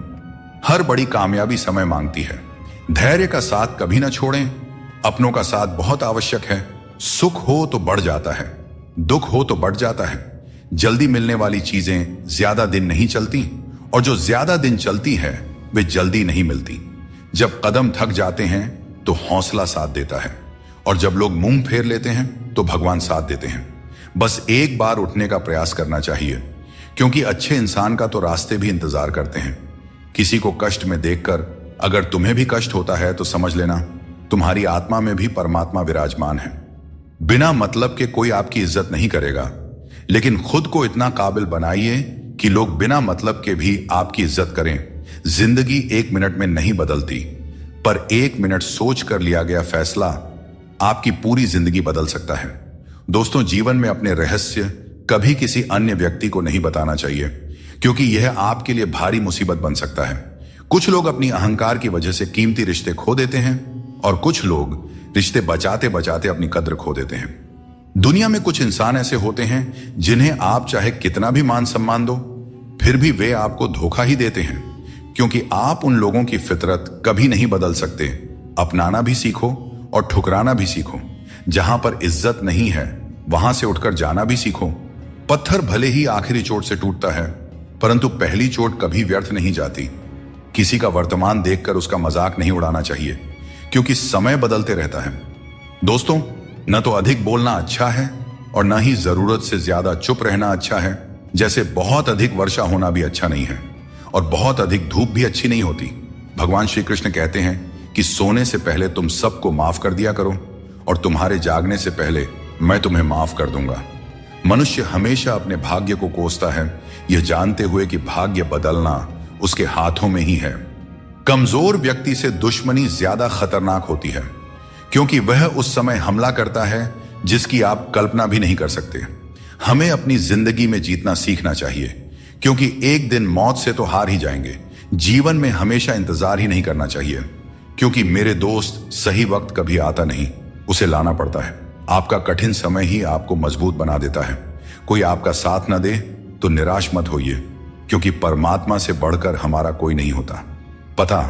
Speaker 1: हर बड़ी कामयाबी समय मांगती है। धैर्य का साथ कभी ना छोड़ें। अपनों का साथ बहुत आवश्यक है। सुख हो तो बढ़ जाता है, दुख हो तो बढ़ जाता है। जल्दी मिलने वाली चीजें ज्यादा दिन नहीं चलती, और जो ज्यादा दिन चलती है वे जल्दी नहीं मिलती। जब कदम थक जाते हैं तो हौसला साथ देता है, और जब लोग मुंह फेर लेते हैं तो भगवान साथ देते हैं। बस एक बार उठने का प्रयास करना चाहिए, क्योंकि अच्छे इंसान का तो रास्ते भी इंतजार करते हैं। किसी को कष्ट में देखकर अगर तुम्हें भी कष्ट होता है तो समझ लेना तुम्हारी आत्मा में भी परमात्मा विराजमान है। बिना मतलब के कोई आपकी इज्जत नहीं करेगा, लेकिन खुद को इतना काबिल बनाइए कि लोग बिना मतलब के भी आपकी इज्जत करें। जिंदगी 1 मिनट में नहीं बदलती, पर 1 मिनट सोच कर लिया गया फैसला आपकी पूरी जिंदगी बदल सकता है। दोस्तों, जीवन में अपने रहस्य कभी किसी अन्य व्यक्ति को नहीं बताना चाहिए, क्योंकि यह आपके लिए भारी मुसीबत बन सकता है। कुछ लोग अपनी अहंकार की वजह से कीमती रिश्ते खो देते हैं, और कुछ लोग रिश्ते बचाते बचाते अपनी कद्र खो देते हैं। दुनिया में कुछ इंसान ऐसे होते हैं जिन्हें आप चाहे कितना भी मान सम्मान दो, फिर भी वे आपको धोखा ही देते हैं, क्योंकि आप उन लोगों की फितरत कभी नहीं बदल सकते। अपनाना भी सीखो और ठुकराना भी सीखो। जहां पर इज्जत नहीं है वहां से उठकर जाना भी सीखो। पत्थर भले ही आखिरी चोट से टूटता है, परंतु पहली चोट कभी व्यर्थ नहीं जाती। किसी का वर्तमान देखकर उसका मजाक नहीं उड़ाना चाहिए, क्योंकि समय बदलते रहता है। दोस्तों, न तो अधिक बोलना अच्छा है और न ही जरूरत से ज्यादा चुप रहना अच्छा है। जैसे बहुत अधिक वर्षा होना भी अच्छा नहीं है और बहुत अधिक धूप भी अच्छी नहीं होती। भगवान श्री कृष्ण कहते हैं कि सोने से पहले तुम सबको माफ कर दिया करो और तुम्हारे जागने से पहले मैं तुम्हें माफ कर दूंगा। मनुष्य हमेशा अपने भाग्य को कोसता है, यह जानते हुए कि भाग्य बदलना उसके हाथों में ही है। कमजोर व्यक्ति से दुश्मनी ज्यादा खतरनाक होती है, क्योंकि वह उस समय हमला करता है जिसकी आप कल्पना भी नहीं कर सकते। हमें अपनी जिंदगी में जीतना सीखना चाहिए, क्योंकि एक दिन मौत से तो हार ही जाएंगे। जीवन में हमेशा इंतजार ही नहीं करना चाहिए, क्योंकि मेरे दोस्त सही वक्त कभी आता नहीं, उसे लाना पड़ता है। आपका कठिन समय ही आपको मजबूत बना देता है। कोई आपका साथ न दे तो निराश मत होइए, क्योंकि परमात्मा से बढ़कर हमारा कोई नहीं होता। पता,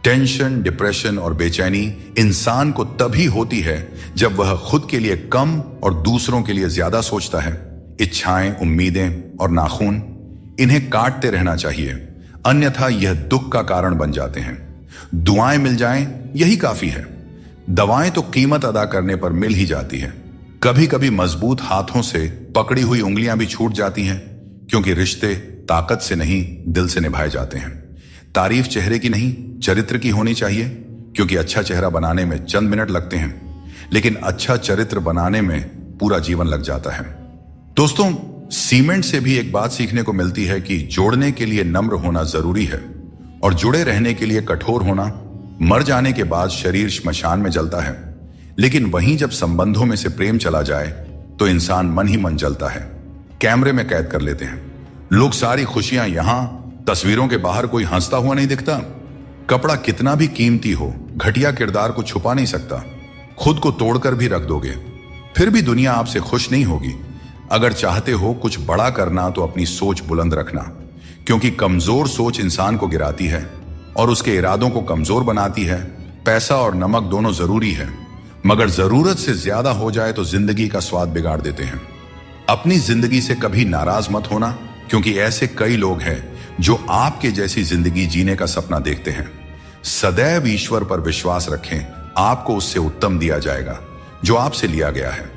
Speaker 1: टेंशन, डिप्रेशन और बेचैनी इंसान को तभी होती है जब वह खुद के लिए कम और दूसरों के लिए ज्यादा सोचता है। इच्छाएं, उम्मीदें और नाखून, इन्हें काटते रहना चाहिए, अन्यथा यह दुख का कारण बन जाते हैं। दुआएं मिल जाएं यही काफी है। दवाएं तो कीमत अदा करने पर मिल ही जाती है। कभी कभी मजबूत हाथों से पकड़ी हुई उंगलियां भी छूट जाती हैं, क्योंकि रिश्ते ताकत से नहीं दिल से निभाए जाते हैं। तारीफ चेहरे की नहीं चरित्र की होनी चाहिए, क्योंकि अच्छा चेहरा बनाने में चंद मिनट लगते हैं, लेकिन अच्छा चरित्र बनाने में पूरा जीवन लग जाता है। दोस्तों, सीमेंट से भी एक बात सीखने को मिलती है कि जोड़ने के लिए नम्र होना जरूरी है और जुड़े रहने के लिए कठोर होना। मर जाने के बाद शरीर श्मशान में जलता है, लेकिन वहीं जब संबंधों में से प्रेम चला जाए तो इंसान मन ही मन जलता है, कैमरे में कैद कर लेते हैं। लोग सारी खुशियां यहां, तस्वीरों के बाहर कोई हंसता हुआ नहीं दिखता। कपड़ा कितना भी कीमती हो, घटिया किरदार को छुपा नहीं सकता। खुद को तोड़कर भी रख दोगे, फिर भी दुनिया आपसे खुश नहीं होगी। अगर चाहते हो कुछ बड़ा करना तो अपनी सोच बुलंद रखना, क्योंकि कमजोर सोच इंसान को गिराती है और उसके इरादों को कमजोर बनाती है। पैसा और नमक दोनों जरूरी है, मगर जरूरत से ज्यादा हो जाए तो जिंदगी का स्वाद बिगाड़ देते हैं। अपनी जिंदगी से कभी नाराज मत होना, क्योंकि ऐसे कई लोग हैं जो आपके जैसी जिंदगी जीने का सपना देखते हैं। सदैव ईश्वर पर विश्वास रखें, आपको उससे उत्तम दिया जाएगा जो आपसे लिया गया है।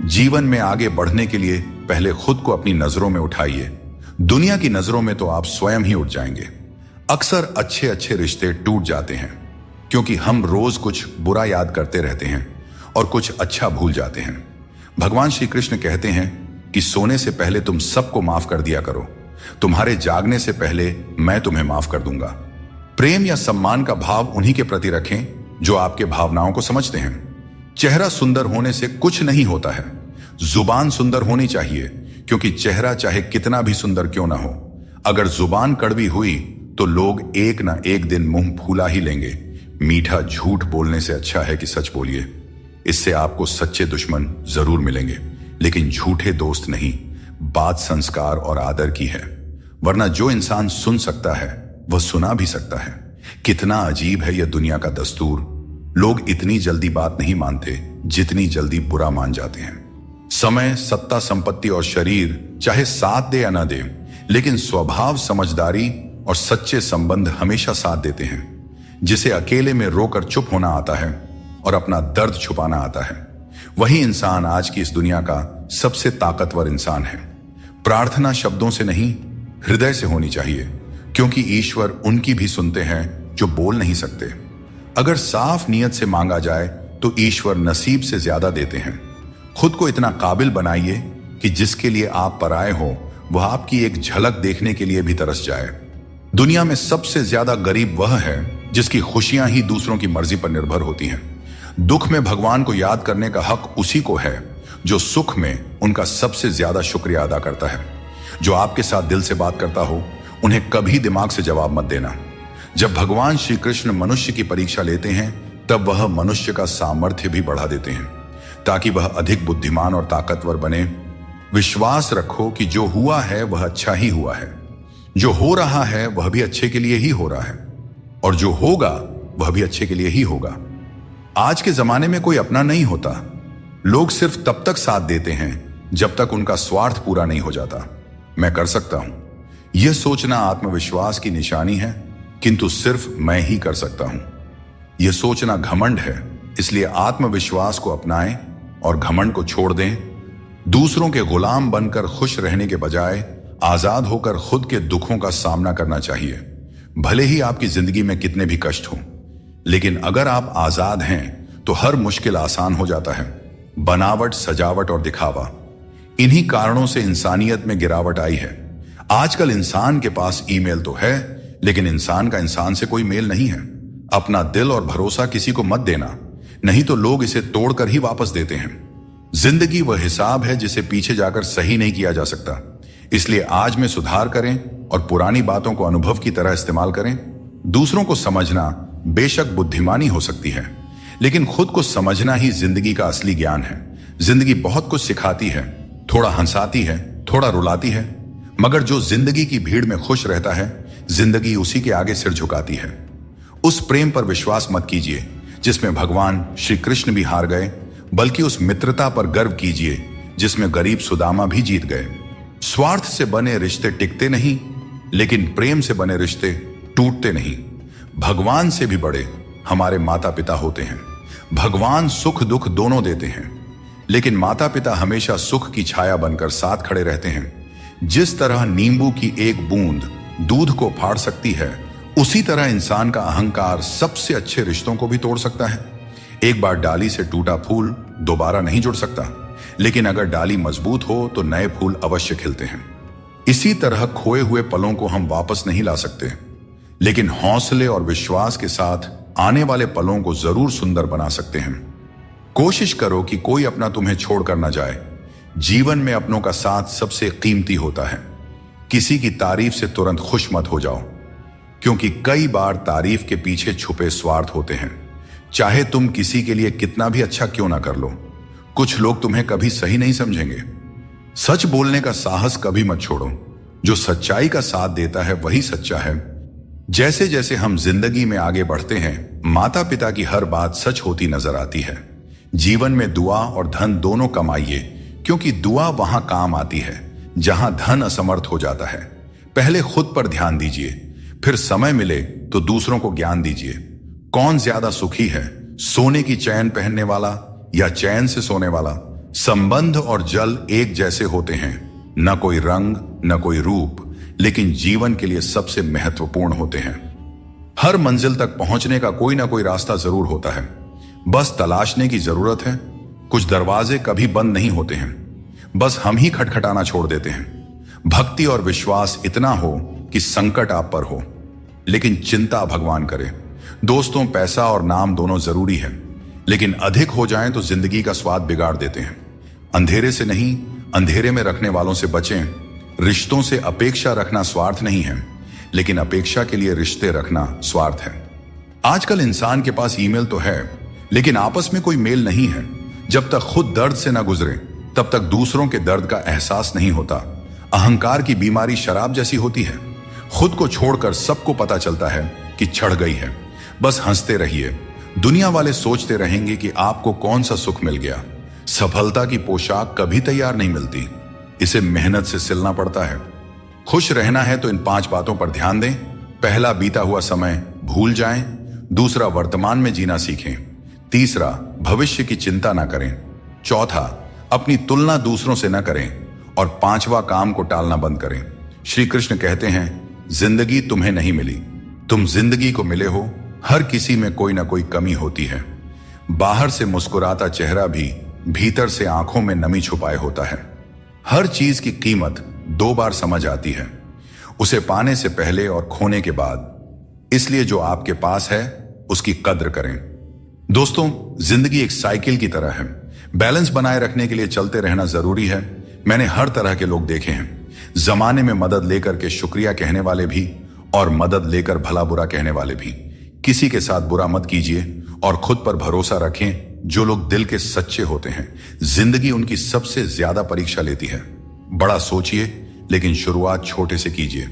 Speaker 1: जीवन में आगे बढ़ने के लिए पहले खुद को अपनी नजरों में उठाइए। दुनिया की नजरों में तो आप स्वयं ही उठ जाएंगे। अक्सर अच्छे अच्छे रिश्ते टूट जाते हैं, क्योंकि हम रोज कुछ बुरा याद करते रहते हैं और कुछ अच्छा भूल जाते हैं। भगवान श्री कृष्ण कहते हैं कि सोने से पहले तुम सबको माफ कर दिया करो, तुम्हारे जागने से पहले मैं तुम्हें माफ कर दूंगा। प्रेम या सम्मान का भाव उन्हीं के प्रति रखें जो आपके भावनाओं को समझते हैं। चेहरा सुंदर होने से कुछ नहीं होता है, जुबान सुंदर होनी चाहिए, क्योंकि चेहरा चाहे कितना भी सुंदर क्यों ना हो, अगर जुबान कड़वी हुई तो लोग एक ना एक दिन मुंह फूला ही लेंगे। मीठा झूठ बोलने से अच्छा है कि सच बोलिए। इससे आपको सच्चे दुश्मन जरूर मिलेंगे, लेकिन झूठे दोस्त नहीं। बात संस्कार और आदर की है, वरना जो इंसान सुन सकता है वह सुना भी सकता है। कितना अजीब है यह दुनिया का दस्तूर। लोग इतनी जल्दी बात नहीं मानते जितनी जल्दी बुरा मान जाते हैं। समय, सत्ता, संपत्ति और शरीर चाहे साथ दे या ना दे, लेकिन स्वभाव, समझदारी और सच्चे संबंध हमेशा साथ देते हैं। जिसे अकेले में रोकर चुप होना आता है और अपना दर्द छुपाना आता है, वही इंसान आज की इस दुनिया का सबसे ताकतवर इंसान है। प्रार्थना शब्दों से नहीं, हृदय से होनी चाहिए, क्योंकि ईश्वर उनकी भी सुनते हैं जो बोल नहीं सकते। अगर साफ नियत से मांगा जाए तो ईश्वर नसीब से ज्यादा देते हैं। खुद को इतना काबिल बनाइए कि जिसके लिए आप पराए हो वह आपकी एक झलक देखने के लिए भी तरस जाए। दुनिया में सबसे ज्यादा गरीब वह है जिसकी खुशियां ही दूसरों की मर्जी पर निर्भर होती हैं। दुख में भगवान को याद करने का हक उसी को है जो सुख में उनका सबसे ज्यादा शुक्रिया अदा करता है। जो आपके साथ दिल से बात करता हो उन्हें कभी दिमाग से जवाब मत देना। जब भगवान श्री कृष्ण मनुष्य की परीक्षा लेते हैं तब वह मनुष्य का सामर्थ्य भी बढ़ा देते हैं, ताकि वह अधिक बुद्धिमान और ताकतवर बने। विश्वास रखो कि जो हुआ है वह अच्छा ही हुआ है, जो हो रहा है वह भी अच्छे के लिए ही हो रहा है, और जो होगा वह भी अच्छे के लिए ही होगा। आज के जमाने में कोई अपना नहीं होता। लोग सिर्फ तब तक साथ देते हैं जब तक उनका स्वार्थ पूरा नहीं हो जाता। मैं कर सकता हूं, यह सोचना आत्मविश्वास की निशानी है, किंतु सिर्फ मैं ही कर सकता हूं, यह सोचना घमंड है। इसलिए आत्मविश्वास को अपनाएं, और घमंड को छोड़ दें। दूसरों के गुलाम बनकर खुश रहने के बजाय आजाद होकर खुद के दुखों का सामना करना चाहिए। भले ही आपकी जिंदगी में कितने भी कष्ट हों, लेकिन अगर आप आजाद हैं तो हर मुश्किल आसान हो जाता है। बनावट, सजावट और दिखावा, इन्हीं कारणों से इंसानियत में गिरावट आई है। आजकल इंसान के पास ईमेल तो है, लेकिन इंसान का इंसान से कोई मेल नहीं है। अपना दिल और भरोसा किसी को मत देना, नहीं तो लोग इसे तोड़कर ही वापस देते हैं। जिंदगी वह हिसाब है जिसे पीछे जाकर सही नहीं किया जा सकता। इसलिए आज में सुधार करें और पुरानी बातों को अनुभव की तरह इस्तेमाल करें। दूसरों को समझना बेशक बुद्धिमानी हो सकती है, लेकिन खुद को समझना ही जिंदगी का असली ज्ञान है। जिंदगी बहुत कुछ सिखाती है, थोड़ा हंसाती है, थोड़ा रुलाती है, मगर जो जिंदगी की भीड़ में खुश रहता है, जिंदगी उसी के आगे सिर झुकाती है। उस प्रेम पर विश्वास मत कीजिए जिसमें भगवान श्री कृष्ण भी हार गए, बल्कि उस मित्रता पर गर्व कीजिए जिसमें गरीब सुदामा भी जीत गए। स्वार्थ से बने रिश्ते टिकते नहीं, लेकिन प्रेम से बने रिश्ते टूटते नहीं। भगवान से भी बड़े हमारे माता पिता होते हैं। भगवान सुख दुख दोनों देते हैं, लेकिन माता पिता हमेशा सुख की छाया बनकर साथ खड़े रहते हैं। जिस तरह नींबू की एक बूंद दूध को फाड़ सकती है, उसी तरह इंसान का अहंकार सबसे अच्छे रिश्तों को भी तोड़ सकता है। एक बार डाली से टूटा फूल दोबारा नहीं जुड़ सकता, लेकिन अगर डाली मजबूत हो तो नए फूल अवश्य खिलते हैं। इसी तरह खोए हुए पलों को हम वापस नहीं ला सकते, लेकिन हौसले और विश्वास के साथ आने वाले पलों को जरूर सुंदर बना सकते हैं। कोशिश करो कि कोई अपना तुम्हें छोड़कर न जाए। जीवन में अपनों का साथ सबसे कीमती होता है। किसी की तारीफ से तुरंत खुश मत हो जाओ, क्योंकि कई बार तारीफ के पीछे छुपे स्वार्थ होते हैं। चाहे तुम किसी के लिए कितना भी अच्छा क्यों ना कर लो, कुछ लोग तुम्हें कभी सही नहीं समझेंगे। सच बोलने का साहस कभी मत छोड़ो। जो सच्चाई का साथ देता है वही सच्चा है। जैसे जैसे हम जिंदगी में आगे बढ़ते हैं, माता पिता की हर बात सच होती नजर आती है। जीवन में दुआ और धन दोनों कमाइए, क्योंकि दुआ वहां काम आती है जहां धन असमर्थ हो जाता है। पहले खुद पर ध्यान दीजिए, फिर समय मिले तो दूसरों को ज्ञान दीजिए। कौन ज्यादा सुखी है, सोने की चैन पहनने वाला या चैन से सोने वाला? संबंध और जल एक जैसे होते हैं, न कोई रंग न कोई रूप, लेकिन जीवन के लिए सबसे महत्वपूर्ण होते हैं। हर मंजिल तक पहुंचने का कोई ना कोई रास्ता जरूर होता है, बस तलाशने की जरूरत है। कुछ दरवाजे कभी बंद नहीं होते हैं, बस हम ही खटखटाना छोड़ देते हैं। भक्ति और विश्वास इतना हो कि संकट आप पर हो, लेकिन चिंता भगवान करे। दोस्तों, पैसा और नाम दोनों जरूरी है, लेकिन अधिक हो जाएं तो जिंदगी का स्वाद बिगाड़ देते हैं। अंधेरे से नहीं, अंधेरे में रखने वालों से बचें। रिश्तों से अपेक्षा रखना स्वार्थ नहीं है, लेकिन अपेक्षा के लिए रिश्ते रखना स्वार्थ है। आजकल इंसान के पास ईमेल तो है, लेकिन आपस में कोई मेल नहीं है। जब तक खुद दर्द से ना गुजरे, तब तक दूसरों के दर्द का एहसास नहीं होता। अहंकार की बीमारी शराब जैसी होती है। खुद को छोड़कर सबको पता चलता है कि चढ़ गई है। बस हंसते रहिए। दुनिया वाले सोचते रहेंगे कि आपको कौन सा सुख मिल गया। सफलता की पोशाक कभी तैयार नहीं मिलती, इसे मेहनत से सिलना पड़ता है। खुश रहना है तो इन 5 बातों पर ध्यान दें। पहला, बीता हुआ समय भूल जाएं। दूसरा, वर्तमान में जीना सीखें। तीसरा, भविष्य की चिंता ना करें। चौथा, अपनी तुलना दूसरों से न करें। और 5वां, काम को टालना बंद करें। श्री कृष्ण कहते हैं, जिंदगी तुम्हें नहीं मिली, तुम जिंदगी को मिले हो। हर किसी में कोई ना कोई कमी होती है। बाहर से मुस्कुराता चेहरा भी भीतर से आंखों में नमी छुपाए होता है। हर चीज की कीमत 2 बार समझ आती है, उसे पाने से पहले और खोने के बाद। इसलिए जो आपके पास है उसकी कद्र करें। दोस्तों, जिंदगी एक साइकिल की तरह है। बैलेंस बनाए रखने के लिए चलते रहना जरूरी है। मैंने हर तरह के लोग देखे हैं। जमाने में मदद लेकर के शुक्रिया कहने वाले भी, और मदद लेकर भला बुरा कहने वाले भी। किसी के साथ बुरा मत कीजिए और खुद पर भरोसा रखें। जो लोग दिल के सच्चे होते हैं, जिंदगी उनकी सबसे ज्यादा परीक्षा लेती है। बड़ा सोचिए, लेकिन शुरुआत छोटे से कीजिए।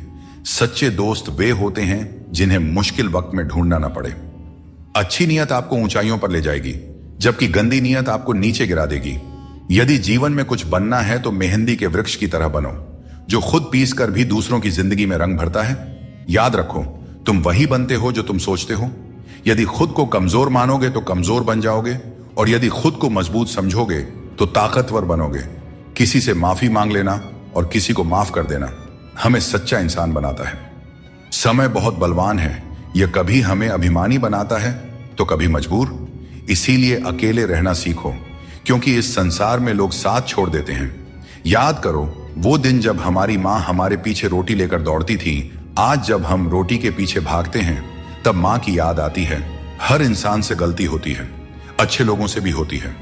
Speaker 1: सच्चे दोस्त वे होते हैं जिन्हें मुश्किल वक्त में ढूंढना न पड़े। अच्छी नीयत आपको ऊंचाइयों पर ले जाएगी, जबकि गंदी नीयत आपको नीचे गिरा देगी। यदि जीवन में कुछ बनना है तो मेहंदी के वृक्ष की तरह बनो, जो खुद पीस कर भी दूसरों की जिंदगी में रंग भरता है। याद रखो, तुम वही बनते हो जो तुम सोचते हो। यदि खुद को कमजोर मानोगे तो कमजोर बन जाओगे, और यदि खुद को मजबूत समझोगे तो ताकतवर बनोगे। किसी से माफी मांग लेना और किसी को माफ कर देना हमें सच्चा इंसान बनाता है। समय बहुत बलवान है, यह कभी हमें अभिमानी बनाता है तो कभी मजबूर। इसीलिए अकेले रहना सीखो, क्योंकि इस संसार में लोग साथ छोड़ देते हैं। याद करो वो दिन जब हमारी माँ हमारे पीछे रोटी लेकर दौड़ती थी। आज जब हम रोटी के पीछे भागते हैं तब माँ की याद आती है। हर इंसान से गलती होती है, अच्छे लोगों से भी होती है।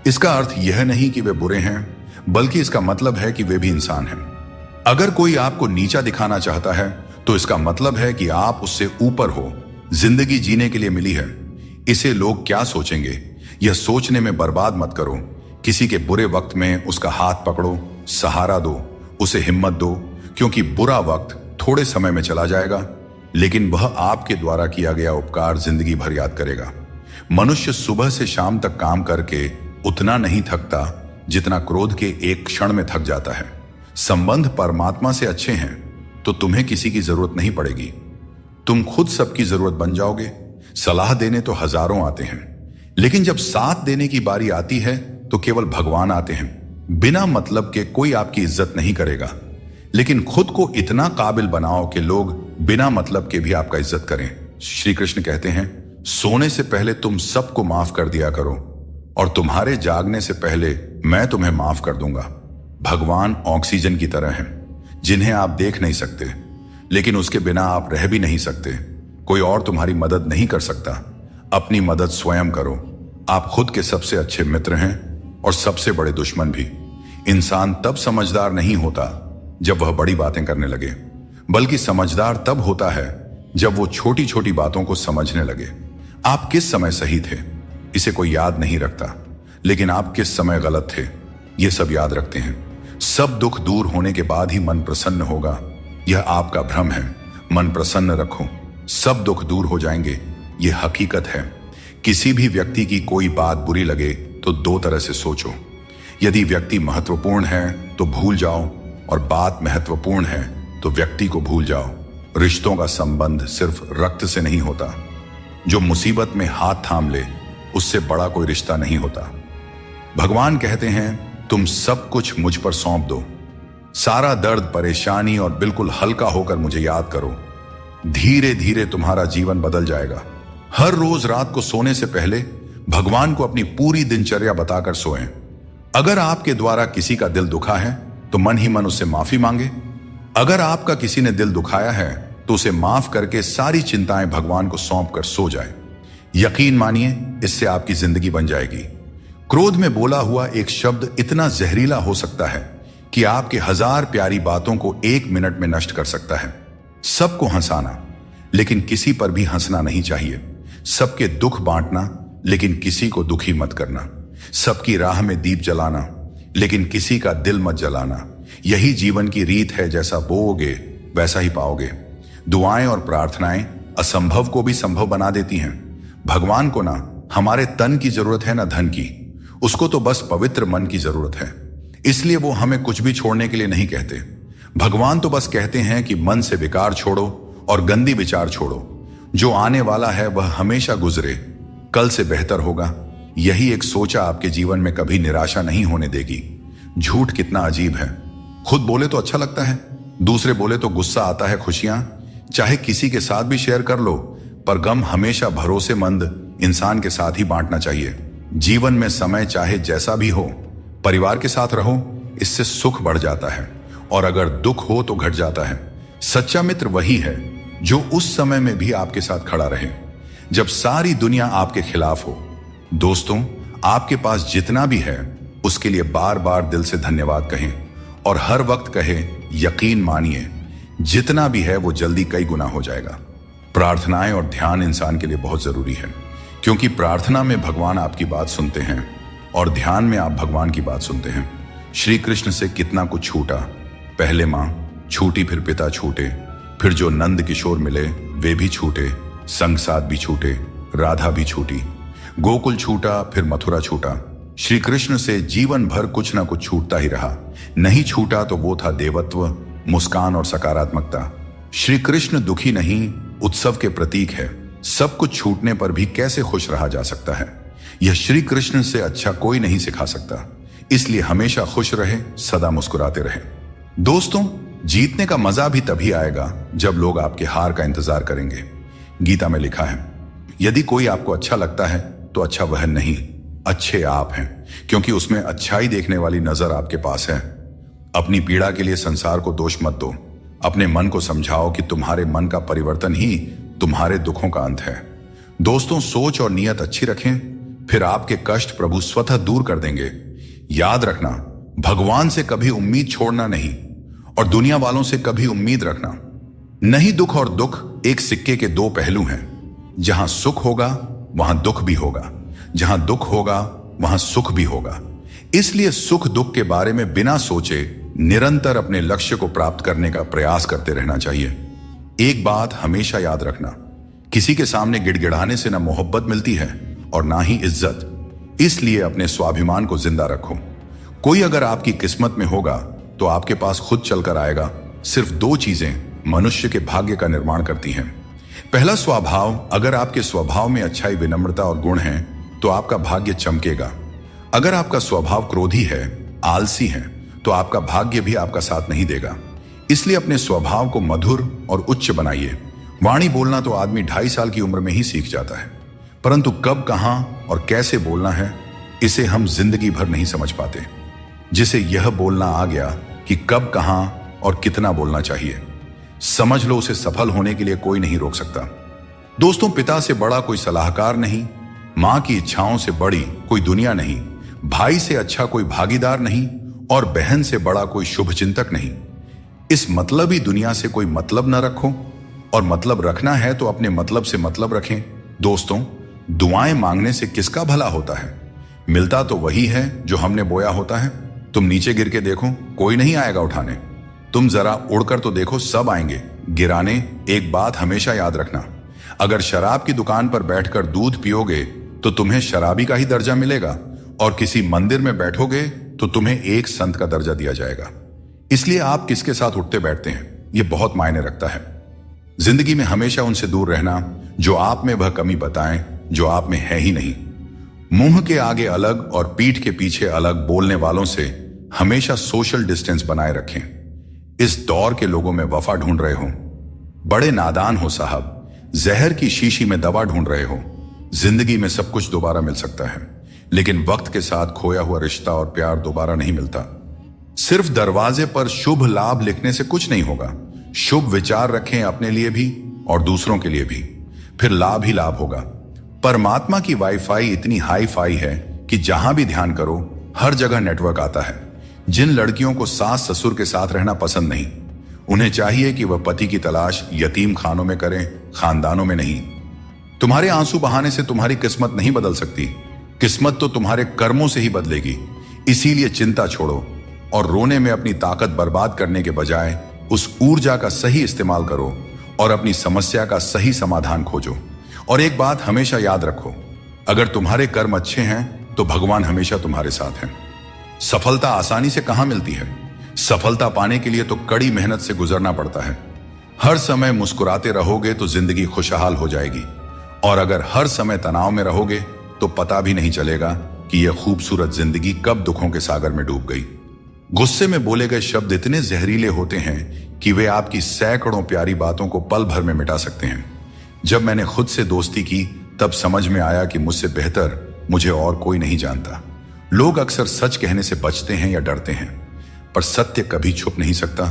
Speaker 1: इसका अर्थ यह नहीं कि वे बुरे हैं, बल्कि इसका मतलब है कि वे भी इंसान हैं। अगर कोई आपको नीचा दिखाना चाहता है तो इसका मतलब है कि आप उससे ऊपर हो। जिंदगी जीने के लिए मिली है, इसे लोग क्या सोचेंगे यह सोचने में बर्बाद मत करो। किसी के बुरे वक्त में उसका हाथ पकड़ो, सहारा दो, उसे हिम्मत दो, क्योंकि बुरा वक्त थोड़े समय में चला जाएगा, लेकिन वह आपके द्वारा किया गया उपकार जिंदगी भर याद करेगा। मनुष्य सुबह से शाम तक काम करके उतना नहीं थकता जितना क्रोध के एक क्षण में थक जाता है। संबंध परमात्मा से अच्छे हैं तो तुम्हें किसी की जरूरत नहीं पड़ेगी। तुम खुद सबकी जरूरत बन जाओगे। सलाह देने तो हजारों आते हैं, लेकिन जब साथ देने की बारी आती है तो केवल भगवान आते हैं। बिना मतलब के कोई आपकी इज्जत नहीं करेगा, लेकिन खुद को इतना काबिल बनाओ कि लोग बिना मतलब के भी आपका इज्जत करें। श्री कृष्ण कहते हैं, सोने से पहले तुम सबको माफ कर दिया करो और तुम्हारे जागने से पहले मैं तुम्हें माफ कर दूंगा। भगवान ऑक्सीजन की तरह हैं, जिन्हें आप देख नहीं सकते, लेकिन उसके बिना आप रह भी नहीं सकते। कोई और तुम्हारी मदद नहीं कर सकता। अपनी मदद स्वयं करो। आप खुद के सबसे अच्छे मित्र हैं और सबसे बड़े दुश्मन भी। इंसान तब समझदार नहीं होता जब वह बड़ी बातें करने लगे, बल्कि समझदार तब होता है जब वो छोटी छोटी बातों को समझने लगे। आप किस समय सही थे इसे कोई याद नहीं रखता, लेकिन आप किस समय गलत थे ये सब याद रखते हैं। सब दुख दूर होने के बाद ही मन प्रसन्न होगा, यह आपका भ्रम है। मन प्रसन्न रखो, सब दुख दूर हो जाएंगे, यह हकीकत है। किसी भी व्यक्ति की कोई बात बुरी लगे तो दो तरह से सोचो। यदि व्यक्ति महत्वपूर्ण है तो भूल जाओ, और बात महत्वपूर्ण है तो व्यक्ति को भूल जाओ। रिश्तों का संबंध सिर्फ रक्त से नहीं होता। जो मुसीबत में हाथ थाम ले उससे बड़ा कोई रिश्ता नहीं होता। भगवान कहते हैं, तुम सब कुछ मुझ पर सौंप दो, सारा दर्द परेशानी, और बिल्कुल हल्का होकर मुझे याद करो। धीरे धीरे तुम्हारा जीवन बदल जाएगा। हर रोज रात को सोने से पहले भगवान को अपनी पूरी दिनचर्या बताकर सोएं। अगर आपके द्वारा किसी का दिल दुखा है तो मन ही मन उससे माफी मांगे। अगर आपका किसी ने दिल दुखाया है तो उसे माफ करके सारी चिंताएं भगवान को सौंप कर सो जाए। यकीन मानिए, इससे आपकी जिंदगी बन जाएगी। क्रोध में बोला हुआ एक शब्द इतना जहरीला हो सकता है कि आपके 1000 प्यारी बातों को 1 मिनट में नष्ट कर सकता है। सबको हंसाना, लेकिन किसी पर भी हंसना नहीं चाहिए। सबके दुख बांटना, लेकिन किसी को दुखी मत करना। सबकी राह में दीप जलाना, लेकिन किसी का दिल मत जलाना। यही जीवन की रीत है, जैसा बोओगे वैसा ही पाओगे। दुआएं और प्रार्थनाएं असंभव को भी संभव बना देती हैं। भगवान को ना हमारे तन की जरूरत है ना धन की, उसको तो बस पवित्र मन की जरूरत है। इसलिए वो हमें कुछ भी छोड़ने के लिए नहीं कहते। भगवान तो बस कहते हैं कि मन से विकार छोड़ो और गंदी विचार छोड़ो। जो आने वाला है वह हमेशा गुजरे, कल से बेहतर होगा। यही एक सोचा आपके जीवन में कभी निराशा नहीं होने देगी। झूठ कितना अजीब है। खुद बोले तो अच्छा लगता है, दूसरे बोले तो गुस्सा आता है। खुशियां चाहे किसी के साथ भी शेयर कर लो, पर गम हमेशा भरोसेमंद इंसान के साथ ही बांटना चाहिए। जीवन में समय चाहे जैसा भी हो, परिवार के साथ रहो, इससे सुख बढ़ जाता है, और अगर दुख हो तो घट जाता है। सच्चा मित्र वही है जो उस समय में भी आपके साथ खड़ा रहे जब सारी दुनिया आपके खिलाफ हो। दोस्तों, आपके पास जितना भी है उसके लिए बार बार दिल से धन्यवाद कहें, और हर वक्त कहें, यकीन मानिए जितना भी है वो जल्दी कई गुना हो जाएगा। प्रार्थनाएं और ध्यान इंसान के लिए बहुत जरूरी है, क्योंकि प्रार्थना में भगवान आपकी बात सुनते हैं और ध्यान में आप भगवान की बात सुनते हैं। श्री कृष्ण से कितना कुछ छूटा। पहले मां छूटी, फिर पिता छूटे, फिर जो नंद किशोर मिले वे भी छूटे, संग साथ भी छूटे, राधा भी छूटी, गोकुल छूटा, फिर मथुरा छूटा। श्री कृष्ण से जीवन भर कुछ ना कुछ छूटता ही रहा। नहीं छूटा तो वो था देवत्व, मुस्कान और सकारात्मकता। श्री कृष्ण दुखी नहीं, उत्सव के प्रतीक है। सब कुछ छूटने पर भी कैसे खुश रहा जा सकता है, यह श्री कृष्ण से अच्छा कोई नहीं सिखा सकता। इसलिए हमेशा खुश रहे, सदा मुस्कुराते रहे। दोस्तों, जीतने का मजा भी तभी आएगा जब लोग आपके हार का इंतजार करेंगे। गीता में लिखा है, यदि कोई आपको अच्छा लगता है तो अच्छा वह नहीं, अच्छे आप हैं, क्योंकि उसमें अच्छाई देखने वाली नजर आपके पास है। अपनी पीड़ा के लिए संसार को दोष मत दो। अपने मन को समझाओ कि तुम्हारे मन का परिवर्तन ही तुम्हारे दुखों का अंत है। दोस्तों, सोच और नीयत अच्छी रखें, फिर आपके कष्ट प्रभु स्वतः दूर कर देंगे। याद रखना, भगवान से कभी उम्मीद छोड़ना नहीं और दुनिया वालों से कभी उम्मीद रखना नहीं। दुख और दुख एक सिक्के के दो पहलू हैं। जहां सुख होगा वहां दुख भी होगा, जहां दुख होगा वहां सुख भी होगा। इसलिए सुख दुख के बारे में बिना सोचे निरंतर अपने लक्ष्य को प्राप्त करने का प्रयास करते रहना चाहिए। एक बात हमेशा याद रखना, किसी के सामने गिड़गिड़ाने से ना मोहब्बत मिलती है और ना ही इज्जत। इसलिए अपने स्वाभिमान को जिंदा रखो। कोई अगर आपकी किस्मत में होगा तो आपके पास खुद चलकर आएगा। सिर्फ दो चीजें मनुष्य के भाग्य का निर्माण करती हैं। पहला, स्वभाव। अगर आपके स्वभाव में अच्छाई, विनम्रता और गुण हैं तो आपका भाग्य चमकेगा। अगर आपका स्वभाव क्रोधी है, आलसी है, तो आपका भाग्य भी आपका साथ नहीं देगा। इसलिए अपने स्वभाव को मधुर और उच्च बनाइए। वाणी बोलना तो आदमी 2.5 साल की उम्र में ही सीख जाता है, परंतु कब, कहां और कैसे बोलना है, इसे हम जिंदगी भर नहीं समझ पाते। जिसे यह बोलना आ गया कि कब, कहां और कितना बोलना चाहिए, समझ लो उसे सफल होने के लिए कोई नहीं रोक सकता। दोस्तों, पिता से बड़ा कोई सलाहकार नहीं, मां की इच्छाओं से बड़ी कोई दुनिया नहीं, भाई से अच्छा कोई भागीदार नहीं और बहन से बड़ा कोई शुभ चिंतक नहीं। इस मतलबी दुनिया से कोई मतलब न रखो, और मतलब रखना है तो अपने मतलब से मतलब रखें। दोस्तों, दुआएं मांगने से किसका भला होता है? मिलता तो वही है जो हमने बोया होता है। तुम नीचे गिर के देखो, कोई नहीं आएगा उठाने। तुम जरा उड़कर तो देखो, सब आएंगे गिराने। एक बात हमेशा याद रखना, अगर शराब की दुकान पर बैठकर दूध पियोगे तो तुम्हें शराबी का ही दर्जा मिलेगा, और किसी मंदिर में बैठोगे तो तुम्हें एक संत का दर्जा दिया जाएगा। इसलिए आप किसके साथ उठते बैठते हैं, यह बहुत मायने रखता है। जिंदगी में हमेशा उनसे दूर रहना जो आप में वह कमी बताएं जो आप में है ही नहीं। मुंह के आगे अलग और पीठ के पीछे अलग बोलने वालों से हमेशा सोशल डिस्टेंस बनाए रखें। इस दौर के लोगों में वफा ढूंढ रहे हो, बड़े नादान हो साहब। जहर की शीशी में दवा ढूंढ रहे हो। जिंदगी में सब कुछ दोबारा मिल सकता है, लेकिन वक्त के साथ खोया हुआ रिश्ता और प्यार दोबारा नहीं मिलता। सिर्फ दरवाजे पर शुभ लाभ लिखने से कुछ नहीं होगा। शुभ विचार रखें अपने लिए भी और दूसरों के लिए भी, फिर लाभ ही लाभ होगा। परमात्मा की वाईफाई इतनी हाई फाई है कि जहां भी ध्यान करो हर जगह नेटवर्क आता है। जिन लड़कियों को सास ससुर के साथ रहना पसंद नहीं, उन्हें चाहिए कि वह पति की तलाश यतीम खानों में करें, खानदानों में नहीं। तुम्हारे आंसू बहाने से तुम्हारी किस्मत नहीं बदल सकती। किस्मत तो तुम्हारे कर्मों से ही बदलेगी। इसीलिए चिंता छोड़ो और रोने में अपनी ताकत बर्बाद करने के बजाय उस ऊर्जा का सही इस्तेमाल करो और अपनी समस्या का सही समाधान खोजो। और एक बात हमेशा याद रखो, अगर तुम्हारे कर्म अच्छे हैं तो भगवान हमेशा तुम्हारे साथ हैं। सफलता आसानी से कहां मिलती है? सफलता पाने के लिए तो कड़ी मेहनत से गुजरना पड़ता है। हर समय मुस्कुराते रहोगे तो जिंदगी खुशहाल हो जाएगी, और अगर हर समय तनाव में रहोगे तो पता भी नहीं चलेगा कि यह खूबसूरत जिंदगी कब दुखों के सागर में डूब गई। गुस्से में बोले गए शब्द इतने जहरीले होते हैं कि वे आपकी सैकड़ों प्यारी बातों को पल भर में मिटा सकते हैं। जब मैंने खुद से दोस्ती की तब समझ में आया कि मुझसे बेहतर मुझे और कोई नहीं जानता। लोग अक्सर सच कहने से बचते हैं या डरते हैं, पर सत्य कभी छुप नहीं सकता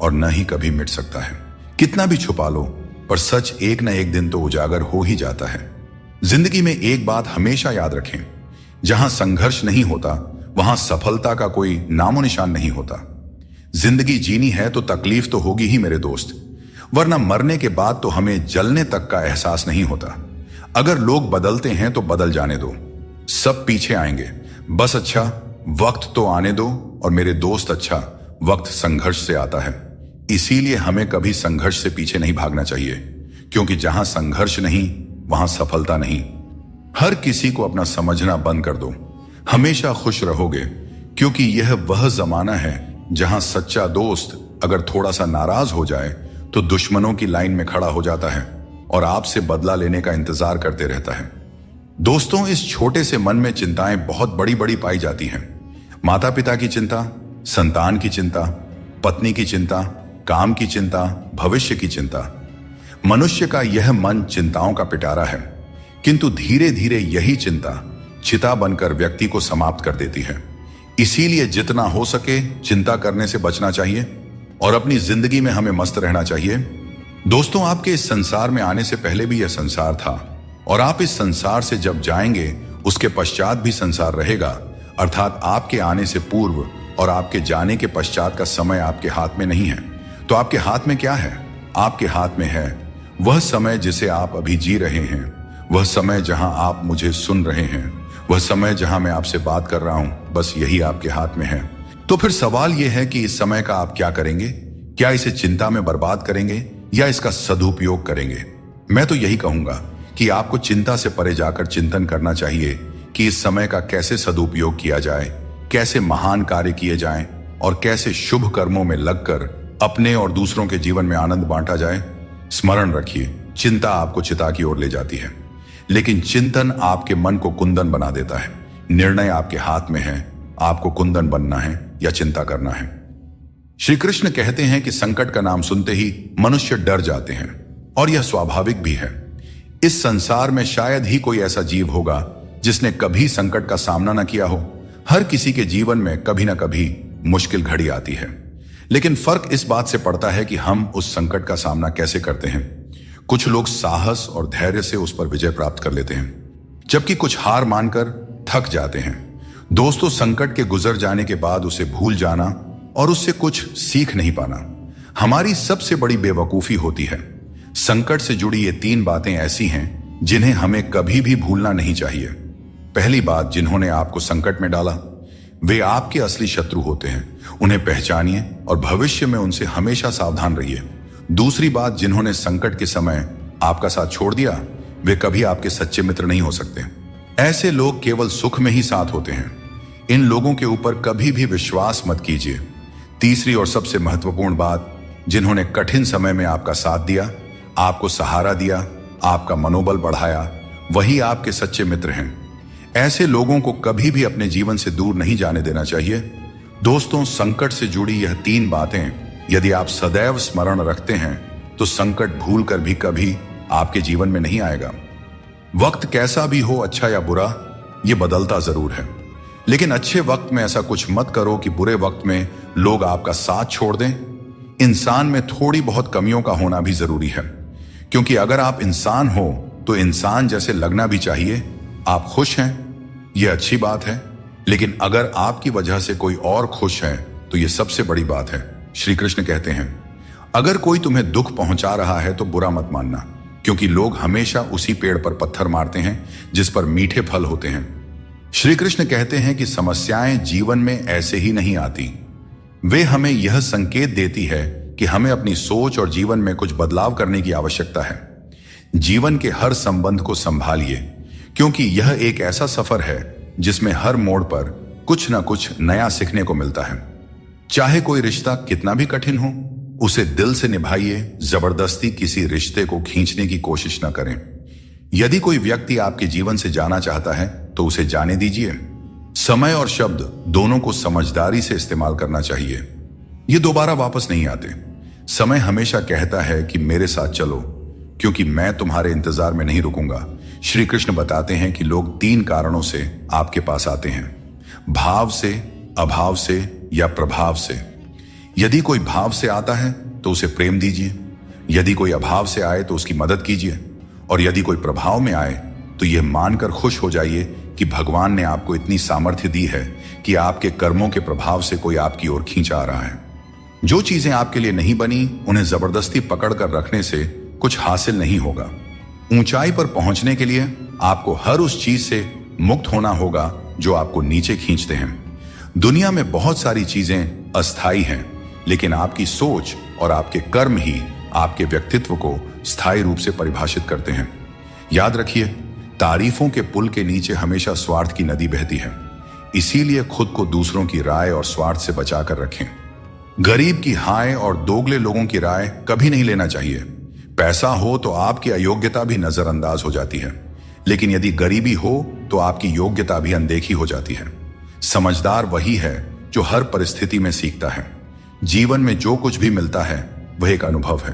Speaker 1: और न ही कभी मिट सकता है। कितना भी छुपा लो, पर सच एक न एक दिन तो उजागर हो ही जाता है। जिंदगी में एक बात हमेशा याद रखें, जहां संघर्ष नहीं होता वहां सफलता का कोई नामो निशान नहीं होता। जिंदगी जीनी है तो तकलीफ तो होगी ही मेरे दोस्त, वरना मरने के बाद तो हमें जलने तक का एहसास नहीं होता। अगर लोग बदलते हैं तो बदल जाने दो, सब पीछे आएंगे। बस अच्छा वक्त तो आने दो, और मेरे दोस्त अच्छा वक्त संघर्ष से आता है। इसीलिए हमें कभी संघर्ष से पीछे नहीं भागना चाहिए, क्योंकि जहां संघर्ष नहीं वहां सफलता नहीं। हर किसी को अपना समझना बंद कर दो, हमेशा खुश रहोगे, क्योंकि यह वह जमाना है जहां सच्चा दोस्त अगर थोड़ा सा नाराज हो जाए तो दुश्मनों की लाइन में खड़ा हो जाता है और आपसे बदला लेने का इंतजार करते रहता है। दोस्तों, इस छोटे से मन में चिंताएं बहुत बड़ी बड़ी पाई जाती हैं। माता पिता की चिंता, संतान की चिंता, पत्नी की चिंता, काम की चिंता, भविष्य की चिंता। मनुष्य का यह मन चिंताओं का पिटारा है, किंतु धीरे धीरे यही चिंता चिता बनकर व्यक्ति को समाप्त कर देती है। इसीलिए जितना हो सके चिंता करने से बचना चाहिए और अपनी जिंदगी में हमें मस्त रहना चाहिए। दोस्तों, आपके इस संसार में आने से पहले भी यह संसार था और आप इस संसार से जब जाएंगे उसके पश्चात भी संसार रहेगा, अर्थात आपके आने से पूर्व और आपके जाने के पश्चात का समय आपके हाथ में नहीं है। तो आपके हाथ में क्या है? आपके हाथ में है वह समय जिसे आप अभी जी रहे हैं, वह समय जहां आप मुझे सुन रहे हैं, वह समय जहां मैं आपसे बात कर रहा हूं, बस यही आपके हाथ में है। तो फिर सवाल यह है कि इस समय का आप क्या करेंगे? क्या इसे चिंता में बर्बाद करेंगे या इसका सदुपयोग करेंगे? मैं तो यही कहूंगा कि आपको चिंता से परे जाकर चिंतन करना चाहिए कि इस समय का कैसे सदुपयोग किया जाए, कैसे महान कार्य किए जाएं और कैसे शुभ कर्मों में लगकर अपने और दूसरों के जीवन में आनंद बांटा जाए। स्मरण रखिए, चिंता आपको चिता की ओर ले जाती है, लेकिन चिंतन आपके मन को कुंदन बना देता है। निर्णय आपके हाथ में है, आपको कुंदन बनना है या चिंता करना है। श्री कृष्ण कहते हैं कि संकट का नाम सुनते ही मनुष्य डर जाते हैं और यह स्वाभाविक भी है। इस संसार में शायद ही कोई ऐसा जीव होगा जिसने कभी संकट का सामना न किया हो। हर किसी के जीवन में कभी ना कभी मुश्किल घड़ी आती है, लेकिन फर्क इस बात से पड़ता है कि हम उस संकट का सामना कैसे करते हैं। कुछ लोग साहस और धैर्य से उस पर विजय प्राप्त कर लेते हैं, जबकि कुछ हार मानकर थक जाते हैं। दोस्तों, संकट के गुजर जाने के बाद उसे भूल जाना और उससे कुछ सीख नहीं पाना हमारी सबसे बड़ी बेवकूफी होती है। संकट से जुड़ी ये 3 बातें ऐसी हैं जिन्हें हमें कभी भी भूलना नहीं चाहिए। पहली बात, जिन्होंने आपको संकट में डाला वे आपके असली शत्रु होते हैं। उन्हें पहचानिए और भविष्य में उनसे हमेशा सावधान रहिए। दूसरी बात, जिन्होंने संकट के समय आपका साथ छोड़ दिया वे कभी आपके सच्चे मित्र नहीं हो सकते। ऐसे लोग केवल सुख में ही साथ होते हैं। इन लोगों के ऊपर कभी भी विश्वास मत कीजिए। तीसरी और सबसे महत्वपूर्ण बात, जिन्होंने कठिन समय में आपका साथ दिया, आपको सहारा दिया, आपका मनोबल बढ़ाया, वही आपके सच्चे मित्र हैं। ऐसे लोगों को कभी भी अपने जीवन से दूर नहीं जाने देना चाहिए। दोस्तों, संकट से जुड़ी यह 3 बातें यदि आप सदैव स्मरण रखते हैं तो संकट भूल कर भी कभी आपके जीवन में नहीं आएगा। वक्त कैसा भी हो, अच्छा या बुरा, यह बदलता जरूर है, लेकिन अच्छे वक्त में ऐसा कुछ मत करो कि बुरे वक्त में लोग आपका साथ छोड़ दें। इंसान में थोड़ी बहुत कमियों का होना भी जरूरी है, क्योंकि अगर आप इंसान हो तो इंसान जैसे लगना भी चाहिए। आप खुश हैं, यह अच्छी बात है, लेकिन अगर आपकी वजह से कोई और खुश है तो यह सबसे बड़ी बात है। श्री कृष्ण कहते हैं, अगर कोई तुम्हें दुख पहुंचा रहा है तो बुरा मत मानना, क्योंकि लोग हमेशा उसी पेड़ पर पत्थर मारते हैं जिस पर मीठे फल होते हैं। श्री कृष्ण कहते हैं कि समस्याएं जीवन में ऐसे ही नहीं आती, वे हमें यह संकेत देती है कि हमें अपनी सोच और जीवन में कुछ बदलाव करने की आवश्यकता है। जीवन के हर संबंध को संभालिए, क्योंकि यह एक ऐसा सफर है जिसमें हर मोड़ पर कुछ ना कुछ नया सीखने को मिलता है। चाहे कोई रिश्ता कितना भी कठिन हो, उसे दिल से निभाइए। जबरदस्ती किसी रिश्ते को खींचने की कोशिश न करें। यदि कोई व्यक्ति आपके जीवन से जाना चाहता है तो उसे जाने दीजिए। समय और शब्द दोनों को समझदारी से इस्तेमाल करना चाहिए, ये दोबारा वापस नहीं आते। समय हमेशा कहता है कि मेरे साथ चलो, क्योंकि मैं तुम्हारे इंतजार में नहीं रुकूंगा। श्री कृष्ण बताते हैं कि लोग 3 कारणों से आपके पास आते हैं, भाव से, अभाव से या प्रभाव से। यदि कोई भाव से आता है तो उसे प्रेम दीजिए, यदि कोई अभाव से आए तो उसकी मदद कीजिए, और यदि कोई प्रभाव में आए तो यह मानकर खुश हो जाइए कि भगवान ने आपको इतनी सामर्थ्य दी है कि आपके कर्मों के प्रभाव से कोई आपकी ओर खींचा आ रहा है। जो चीजें आपके लिए नहीं बनी उन्हें जबरदस्ती पकड़ कर रखने से कुछ हासिल नहीं होगा। ऊंचाई पर पहुंचने के लिए आपको हर उस चीज से मुक्त होना होगा जो आपको नीचे खींचते हैं। दुनिया में बहुत सारी चीजें अस्थायी हैं, लेकिन आपकी सोच और आपके कर्म ही आपके व्यक्तित्व को स्थायी रूप से परिभाषित करते हैं। याद रखिए, तारीफों के पुल के नीचे हमेशा स्वार्थ की नदी बहती है, इसीलिए खुद को दूसरों की राय और स्वार्थ से बचाकर रखें। गरीब की हाय और दोगले लोगों की राय कभी नहीं लेना चाहिए। पैसा हो तो आपकी अयोग्यता भी नजरअंदाज हो जाती है, लेकिन यदि गरीबी हो तो आपकी योग्यता भी अनदेखी हो जाती है। समझदार वही है जो हर परिस्थिति में सीखता है। जीवन में जो कुछ भी मिलता है वह एक अनुभव है।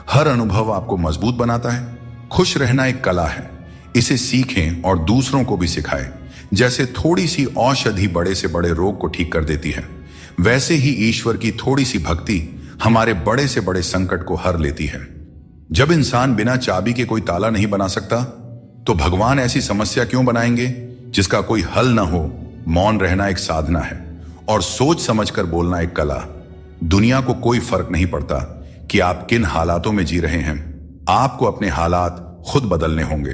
Speaker 1: हर अनुभव आपको मजबूत बनाता है। खुश रहना एक कला है, इसे सीखें और दूसरों को भी सिखाएं। जैसे थोड़ी सी औषधि बड़े से बड़े रोग को ठीक कर देती है, वैसे ही ईश्वर की थोड़ी सी भक्ति हमारे बड़े से बड़े संकट को हर लेती है। जब इंसान बिना चाबी के कोई ताला नहीं बना सकता, तो भगवान ऐसी समस्या क्यों बनाएंगे जिसका कोई हल ना हो। मौन रहना एक साधना है और सोच समझकर बोलना एक कला। दुनिया को कोई फर्क नहीं पड़ता कि आप किन हालातों में जी रहे हैं, आपको अपने हालात खुद बदलने होंगे।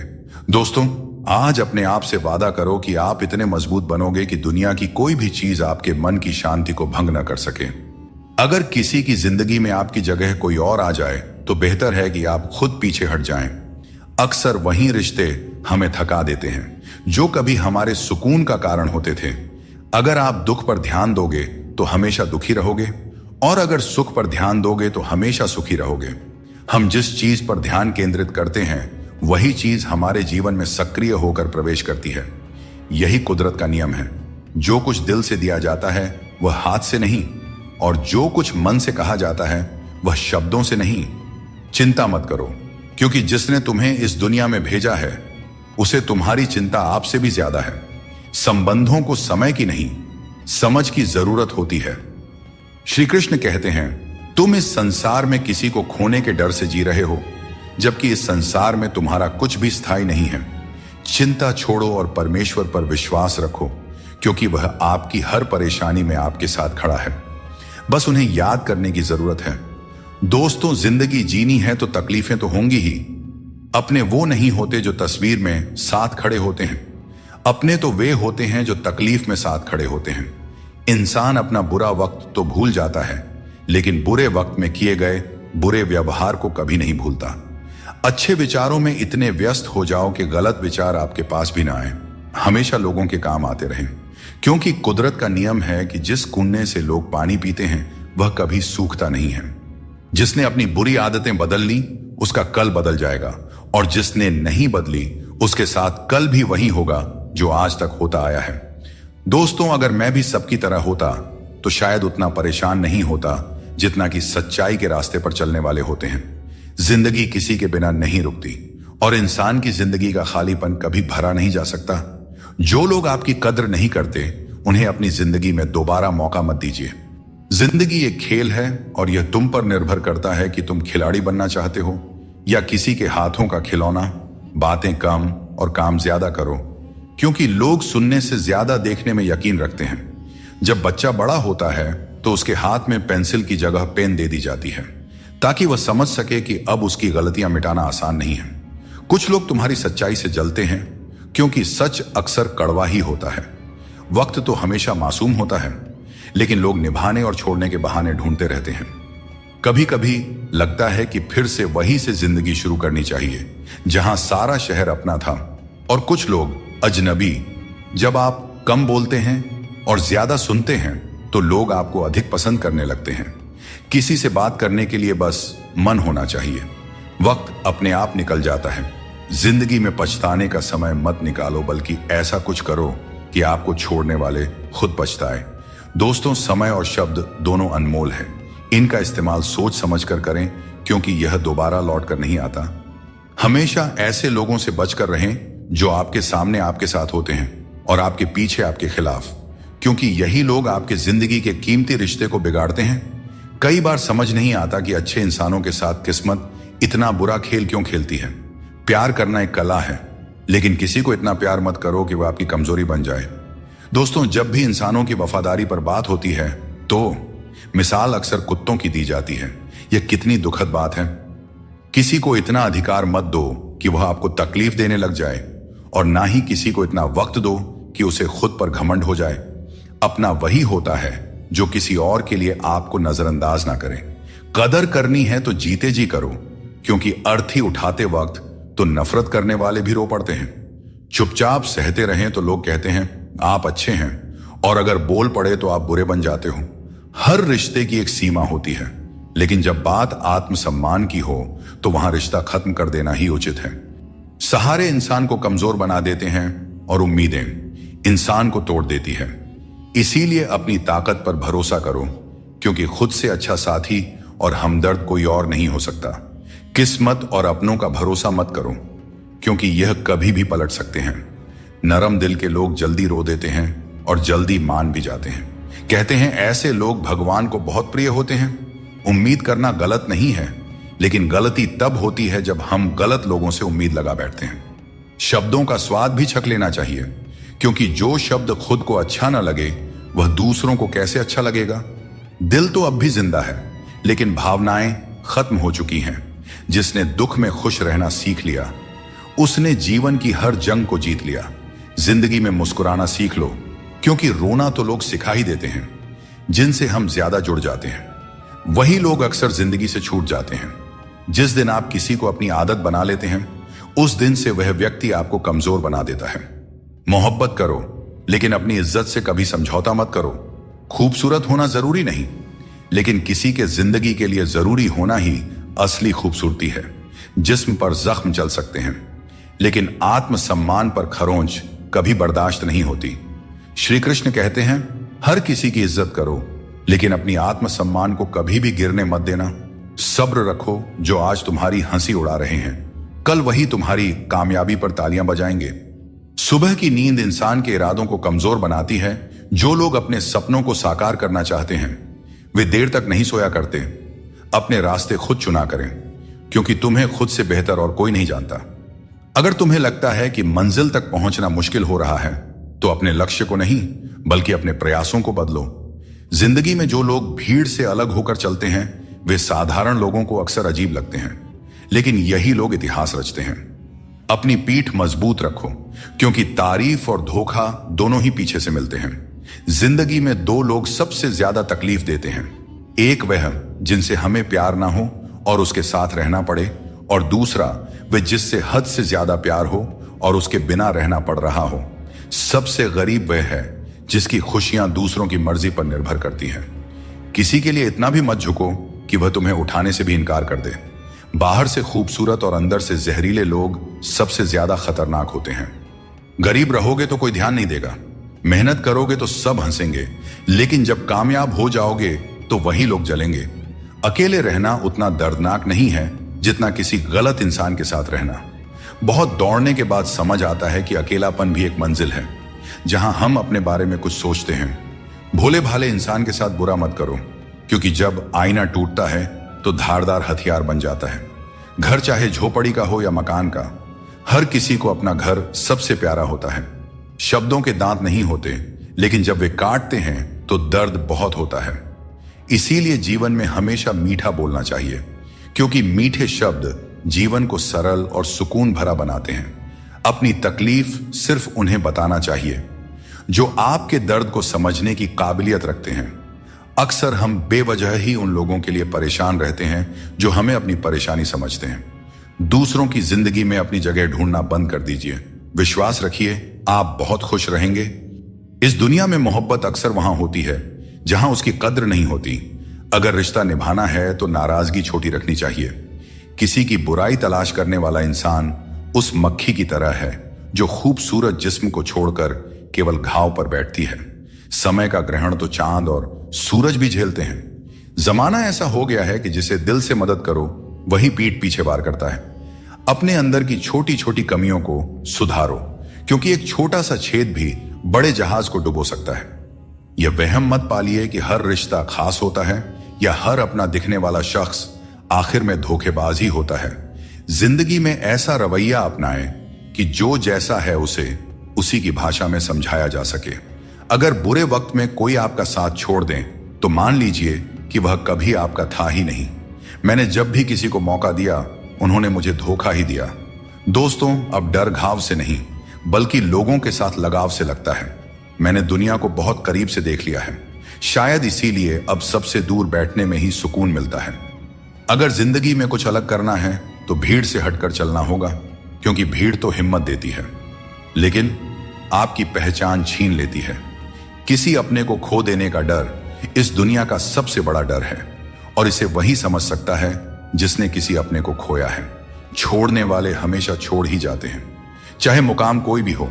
Speaker 1: दोस्तों, आज अपने आप से वादा करो कि आप इतने मजबूत बनोगे कि दुनिया की कोई भी चीज आपके मन की शांति को भंग न कर सके। अगर किसी की जिंदगी में आपकी जगह कोई और आ जाए तो बेहतर है कि आप खुद पीछे हट जाएं। अक्सर वही रिश्ते हमें थका देते हैं जो कभी हमारे सुकून का कारण होते थे। अगर आप दुख पर ध्यान दोगे तो हमेशा दुखी रहोगे, और अगर सुख पर ध्यान दोगे तो हमेशा सुखी रहोगे। हम जिस चीज पर ध्यान केंद्रित करते हैं वही चीज हमारे जीवन में सक्रिय होकर प्रवेश करती है। यही कुदरत का नियम है। जो कुछ दिल से दिया जाता है वह हाथ से नहीं, और जो कुछ मन से कहा जाता है वह शब्दों से नहीं। चिंता मत करो, क्योंकि जिसने तुम्हें इस दुनिया में भेजा है उसे तुम्हारी चिंता आपसे भी ज्यादा है। संबंधों को समय की नहीं, समझ की जरूरत होती है। श्री कृष्ण कहते हैं, तुम इस संसार में किसी को खोने के डर से जी रहे हो, जबकि इस संसार में तुम्हारा कुछ भी स्थायी नहीं है। चिंता छोड़ो और परमेश्वर पर विश्वास रखो, क्योंकि वह आपकी हर परेशानी में आपके साथ खड़ा है। बस उन्हें याद करने की जरूरत है। दोस्तों, जिंदगी जीनी है तो तकलीफें तो होंगी ही। अपने वो नहीं होते जो तस्वीर में साथ खड़े होते हैं, अपने तो वे होते हैं जो तकलीफ में साथ खड़े होते हैं। इंसान अपना बुरा वक्त तो भूल जाता है, लेकिन बुरे वक्त में किए गए बुरे व्यवहार को कभी नहीं भूलता। अच्छे विचारों में इतने व्यस्त हो जाओ कि गलत विचार आपके पास भी ना आए। हमेशा लोगों के काम आते रहें, क्योंकि कुदरत का नियम है कि जिस कुएं से लोग पानी पीते हैं वह कभी सूखता नहीं है। जिसने अपनी बुरी आदतें बदल ली उसका कल बदल जाएगा, और जिसने नहीं बदली उसके साथ कल भी वही होगा जो आज तक होता आया है। दोस्तों, अगर मैं भी सबकी तरह होता तो शायद उतना परेशान नहीं होता जितना कि सच्चाई के रास्ते पर चलने वाले होते हैं। जिंदगी किसी के बिना नहीं रुकती, और इंसान की जिंदगी का खालीपन कभी भरा नहीं जा सकता। जो लोग आपकी कद्र नहीं करते उन्हें अपनी जिंदगी में दोबारा मौका मत दीजिए। जिंदगी एक खेल है, और यह तुम पर निर्भर करता है कि तुम खिलाड़ी बनना चाहते हो या किसी के हाथों का खिलौना। बातें कम और काम ज्यादा करो, क्योंकि लोग सुनने से ज्यादा देखने में यकीन रखते हैं। जब बच्चा बड़ा होता है तो उसके हाथ में पेंसिल की जगह पेन दे दी जाती है, ताकि वह समझ सके कि अब उसकी गलतियां मिटाना आसान नहीं है। कुछ लोग तुम्हारी सच्चाई से जलते हैं, क्योंकि सच अक्सर कड़वा ही होता है। वक्त तो हमेशा मासूम होता है, लेकिन लोग निभाने और छोड़ने के बहाने ढूंढते रहते हैं। कभी कभी लगता है कि फिर से वहीं से जिंदगी शुरू करनी चाहिए जहां सारा शहर अपना था और कुछ लोग अजनबी। जब आप कम बोलते हैं और ज्यादा सुनते हैं तो लोग आपको अधिक पसंद करने लगते हैं। किसी से बात करने के लिए बस मन होना चाहिए। वक्त अपने आप निकल जाता है। जिंदगी में पछताने का समय मत निकालो, बल्कि ऐसा कुछ करो कि आपको छोड़ने वाले खुद पछताए। दोस्तों, समय और शब्द दोनों अनमोल है। इनका इस्तेमाल सोच समझकर करें, क्योंकि यह दोबारा लौट कर नहीं आता। हमेशा ऐसे लोगों से बचकर रहें जो आपके सामने आपके साथ होते हैं और आपके पीछे आपके खिलाफ, क्योंकि यही लोग आपके जिंदगी के कीमती रिश्ते को बिगाड़ते हैं। कई बार समझ नहीं आता कि अच्छे इंसानों के साथ किस्मत इतना बुरा खेल क्यों खेलती है। प्यार करना एक कला है, लेकिन किसी को इतना प्यार मत करो कि वह आपकी कमजोरी बन जाए। दोस्तों, जब भी इंसानों की वफादारी पर बात होती है तो मिसाल अक्सर कुत्तों की दी जाती है। यह कितनी दुखद बात है। किसी को इतना अधिकार मत दो कि वह आपको तकलीफ देने लग जाए, और ना ही किसी को इतना वक्त दो कि उसे खुद पर घमंड हो जाए। अपना वही होता है जो किसी और के लिए आपको नजरअंदाज ना करे। कदर करनी है तो जीते जी करो, क्योंकि अर्थी उठाते वक्त तो नफरत करने वाले भी रो पड़ते हैं। चुपचाप सहते रहें तो लोग कहते हैं आप अच्छे हैं, और अगर बोल पड़े तो आप बुरे बन जाते हो। हर रिश्ते की एक सीमा होती है, लेकिन जब बात आत्मसम्मान की हो तो वहां रिश्ता खत्म कर देना ही उचित है। सहारे इंसान को कमजोर बना देते हैं और उम्मीदें इंसान को तोड़ देती है। इसीलिए अपनी ताकत पर भरोसा करो, क्योंकि खुद से अच्छा साथी और हमदर्द कोई और नहीं हो सकता। किस्मत और अपनों का भरोसा मत करो, क्योंकि यह कभी भी पलट सकते हैं। नरम दिल के लोग जल्दी रो देते हैं और जल्दी मान भी जाते हैं। कहते हैं ऐसे लोग भगवान को बहुत प्रिय होते हैं। उम्मीद करना गलत नहीं है, लेकिन गलती तब होती है जब हम गलत लोगों से उम्मीद लगा बैठते हैं। शब्दों का स्वाद भी छक लेना चाहिए, क्योंकि जो शब्द खुद को अच्छा ना लगे वह दूसरों को कैसे अच्छा लगेगा। दिल तो अब भी जिंदा है, लेकिन भावनाएं खत्म हो चुकी हैं। जिसने दुख में खुश रहना सीख लिया, उसने जीवन की हर जंग को जीत लिया। जिंदगी में मुस्कुराना सीख लो, क्योंकि रोना तो लोग सिखा ही देते हैं। जिनसे हम ज्यादा जुड़ जाते हैं वही लोग अक्सर जिंदगी से छूट जाते हैं। जिस दिन आप किसी को अपनी आदत बना लेते हैं, उस दिन से वह व्यक्ति आपको कमजोर बना देता है। मोहब्बत करो, लेकिन अपनी इज्जत से कभी समझौता मत करो। खूबसूरत होना जरूरी नहीं, लेकिन किसी के जिंदगी के लिए जरूरी होना ही असली खूबसूरती है। जिस्म पर जख्म चल सकते हैं, लेकिन आत्मसम्मान पर खरोंच कभी बर्दाश्त नहीं होती। श्री कृष्ण कहते हैं, हर किसी की इज्जत करो, लेकिन अपनी आत्मसम्मान को कभी भी गिरने मत देना। सब्र रखो, जो आज तुम्हारी हंसी उड़ा रहे हैं, कल वही तुम्हारी कामयाबी पर तालियां बजाएंगे। सुबह की नींद इंसान के इरादों को कमजोर बनाती है। जो लोग अपने सपनों को साकार करना चाहते हैं, वे देर तक नहीं सोया करते। अपने रास्ते खुद चुना करें, क्योंकि तुम्हें खुद से बेहतर और कोई नहीं जानता। अगर तुम्हें लगता है कि मंजिल तक पहुंचना मुश्किल हो रहा है, तो अपने लक्ष्य को नहीं, बल्कि अपने प्रयासों को बदलो। जिंदगी में जो लोग भीड़ से अलग होकर चलते हैं, वे साधारण लोगों को अक्सर अजीब लगते हैं, लेकिन यही लोग इतिहास रचते हैं। अपनी पीठ मजबूत रखो, क्योंकि तारीफ और धोखा दोनों ही पीछे से मिलते हैं। जिंदगी में दो लोग सबसे ज्यादा तकलीफ देते हैं। एक वह जिनसे हमें प्यार ना हो और उसके साथ रहना पड़े, और दूसरा वह जिससे हद से ज्यादा प्यार हो और उसके बिना रहना पड़ रहा हो। सबसे गरीब वह है जिसकी खुशियां दूसरों की मर्जी पर निर्भर करती हैं। किसी के लिए इतना भी मत झुको कि वह तुम्हें उठाने से भी इनकार कर दे। बाहर से खूबसूरत और अंदर से जहरीले लोग सबसे ज्यादा खतरनाक होते हैं। गरीब रहोगे तो कोई ध्यान नहीं देगा, मेहनत करोगे तो सब हंसेंगे, लेकिन जब कामयाब हो जाओगे तो वही लोग जलेंगे। अकेले रहना उतना दर्दनाक नहीं है जितना किसी गलत इंसान के साथ रहना। बहुत दौड़ने के बाद समझ आता है कि अकेलापन भी एक मंजिल है, जहां हम अपने बारे में कुछ सोचते हैं। भोले भाले इंसान के साथ बुरा मत करो, क्योंकि जब आईना टूटता है तो धारदार हथियार बन जाता है। घर चाहे झोपड़ी का हो या मकान का, हर किसी को अपना घर सबसे प्यारा होता है। शब्दों के दांत नहीं होते, लेकिन जब वे काटते हैं तो दर्द बहुत होता है। इसीलिए जीवन में हमेशा मीठा बोलना चाहिए, क्योंकि मीठे शब्द जीवन को सरल और सुकून भरा बनाते हैं। अपनी तकलीफ सिर्फ उन्हें बताना चाहिए जो आपके दर्द को समझने की काबिलियत रखते हैं। अक्सर हम बेवजह ही उन लोगों के लिए परेशान रहते हैं जो हमें अपनी परेशानी समझते हैं। दूसरों की जिंदगी में अपनी जगह ढूंढना बंद कर दीजिए। विश्वास रखिए, आप बहुत खुश रहेंगे। इस दुनिया में मोहब्बत अक्सर वहां होती है जहां उसकी कद्र नहीं होती। अगर रिश्ता निभाना है तो नाराजगी छोटी रखनी चाहिए। किसी की बुराई तलाश करने वाला इंसान उस मक्खी की तरह है जो खूबसूरत जिस्म को छोड़कर केवल घाव पर बैठती है। समय का ग्रहण तो चांद और सूरज भी झेलते हैं। जमाना ऐसा हो गया है कि जिसे दिल से मदद करो वही पीठ पीछे वार करता है। अपने अंदर की छोटी छोटी कमियों को सुधारो, क्योंकि एक छोटा सा छेद भी बड़े जहाज को डुबो सकता है। यह वहम मत पालिए कि हर रिश्ता खास होता है या हर अपना दिखने वाला शख्स आखिर में धोखेबाज ही होता है। जिंदगी में ऐसा रवैया अपनाएं कि जो जैसा है उसे उसी की भाषा में समझाया जा सके। अगर बुरे वक्त में कोई आपका साथ छोड़ दें तो मान लीजिए कि वह कभी आपका था ही नहीं। मैंने जब भी किसी को मौका दिया, उन्होंने मुझे धोखा ही दिया। दोस्तों, अब डर घाव से नहीं बल्कि लोगों के साथ लगाव से लगता है। मैंने दुनिया को बहुत करीब से देख लिया है, शायद इसीलिए अब सबसे दूर बैठने में ही सुकून मिलता है। अगर जिंदगी में कुछ अलग करना है तो भीड़ से हटकर चलना होगा, क्योंकि भीड़ तो हिम्मत देती है लेकिन आपकी पहचान छीन लेती है। किसी अपने को खो देने का डर इस दुनिया का सबसे बड़ा डर है, और इसे वही समझ सकता है जिसने किसी अपने को खोया है। छोड़ने वाले हमेशा छोड़ ही जाते हैं, चाहे मुकाम कोई भी हो,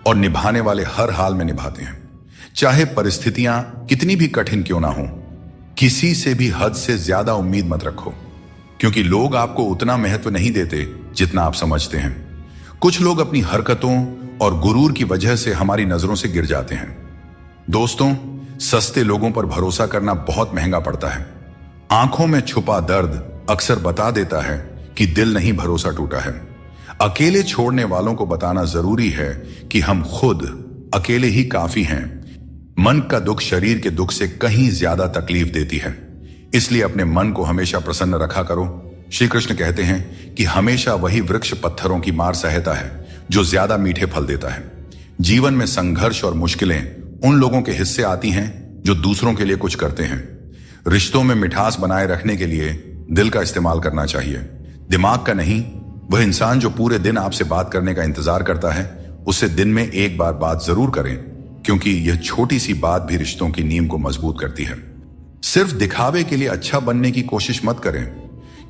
Speaker 1: और निभाने वाले हर हाल में निभाते हैं। चाहे परिस्थितियां कितनी भी कठिन क्यों ना हो, किसी से भी हद से ज्यादा उम्मीद मत रखो, क्योंकि लोग आपको उतना महत्व नहीं देते जितना आप समझते हैं। कुछ लोग अपनी हरकतों और गुरूर की वजह से हमारी नजरों से गिर जाते हैं। दोस्तों, सस्ते लोगों पर भरोसा करना बहुत महंगा पड़ता है। आंखों में छुपा दर्द अक्सर बता देता है कि दिल नहीं भरोसा टूटा है। अकेले छोड़ने वालों को बताना जरूरी है कि हम खुद अकेले ही काफी हैं। मन का दुख शरीर के दुख से कहीं ज्यादा तकलीफ देती है, इसलिए अपने मन को हमेशा प्रसन्न रखा करो। श्री कृष्ण कहते हैं कि हमेशा वही वृक्ष पत्थरों की मार सहता है जो ज्यादा मीठे फल देता है। जीवन में संघर्ष और मुश्किलें उन लोगों के हिस्से आती हैं जो दूसरों के लिए कुछ करते हैं। रिश्तों में मिठास बनाए रखने के लिए दिल का इस्तेमाल करना चाहिए, दिमाग का नहीं। वह इंसान जो पूरे दिन आपसे बात करने का इंतजार करता है, उससे दिन में एक बार बात जरूर करें, क्योंकि यह छोटी सी बात भी रिश्तों की नींव को मजबूत करती है। सिर्फ दिखावे के लिए अच्छा बनने की कोशिश मत करें,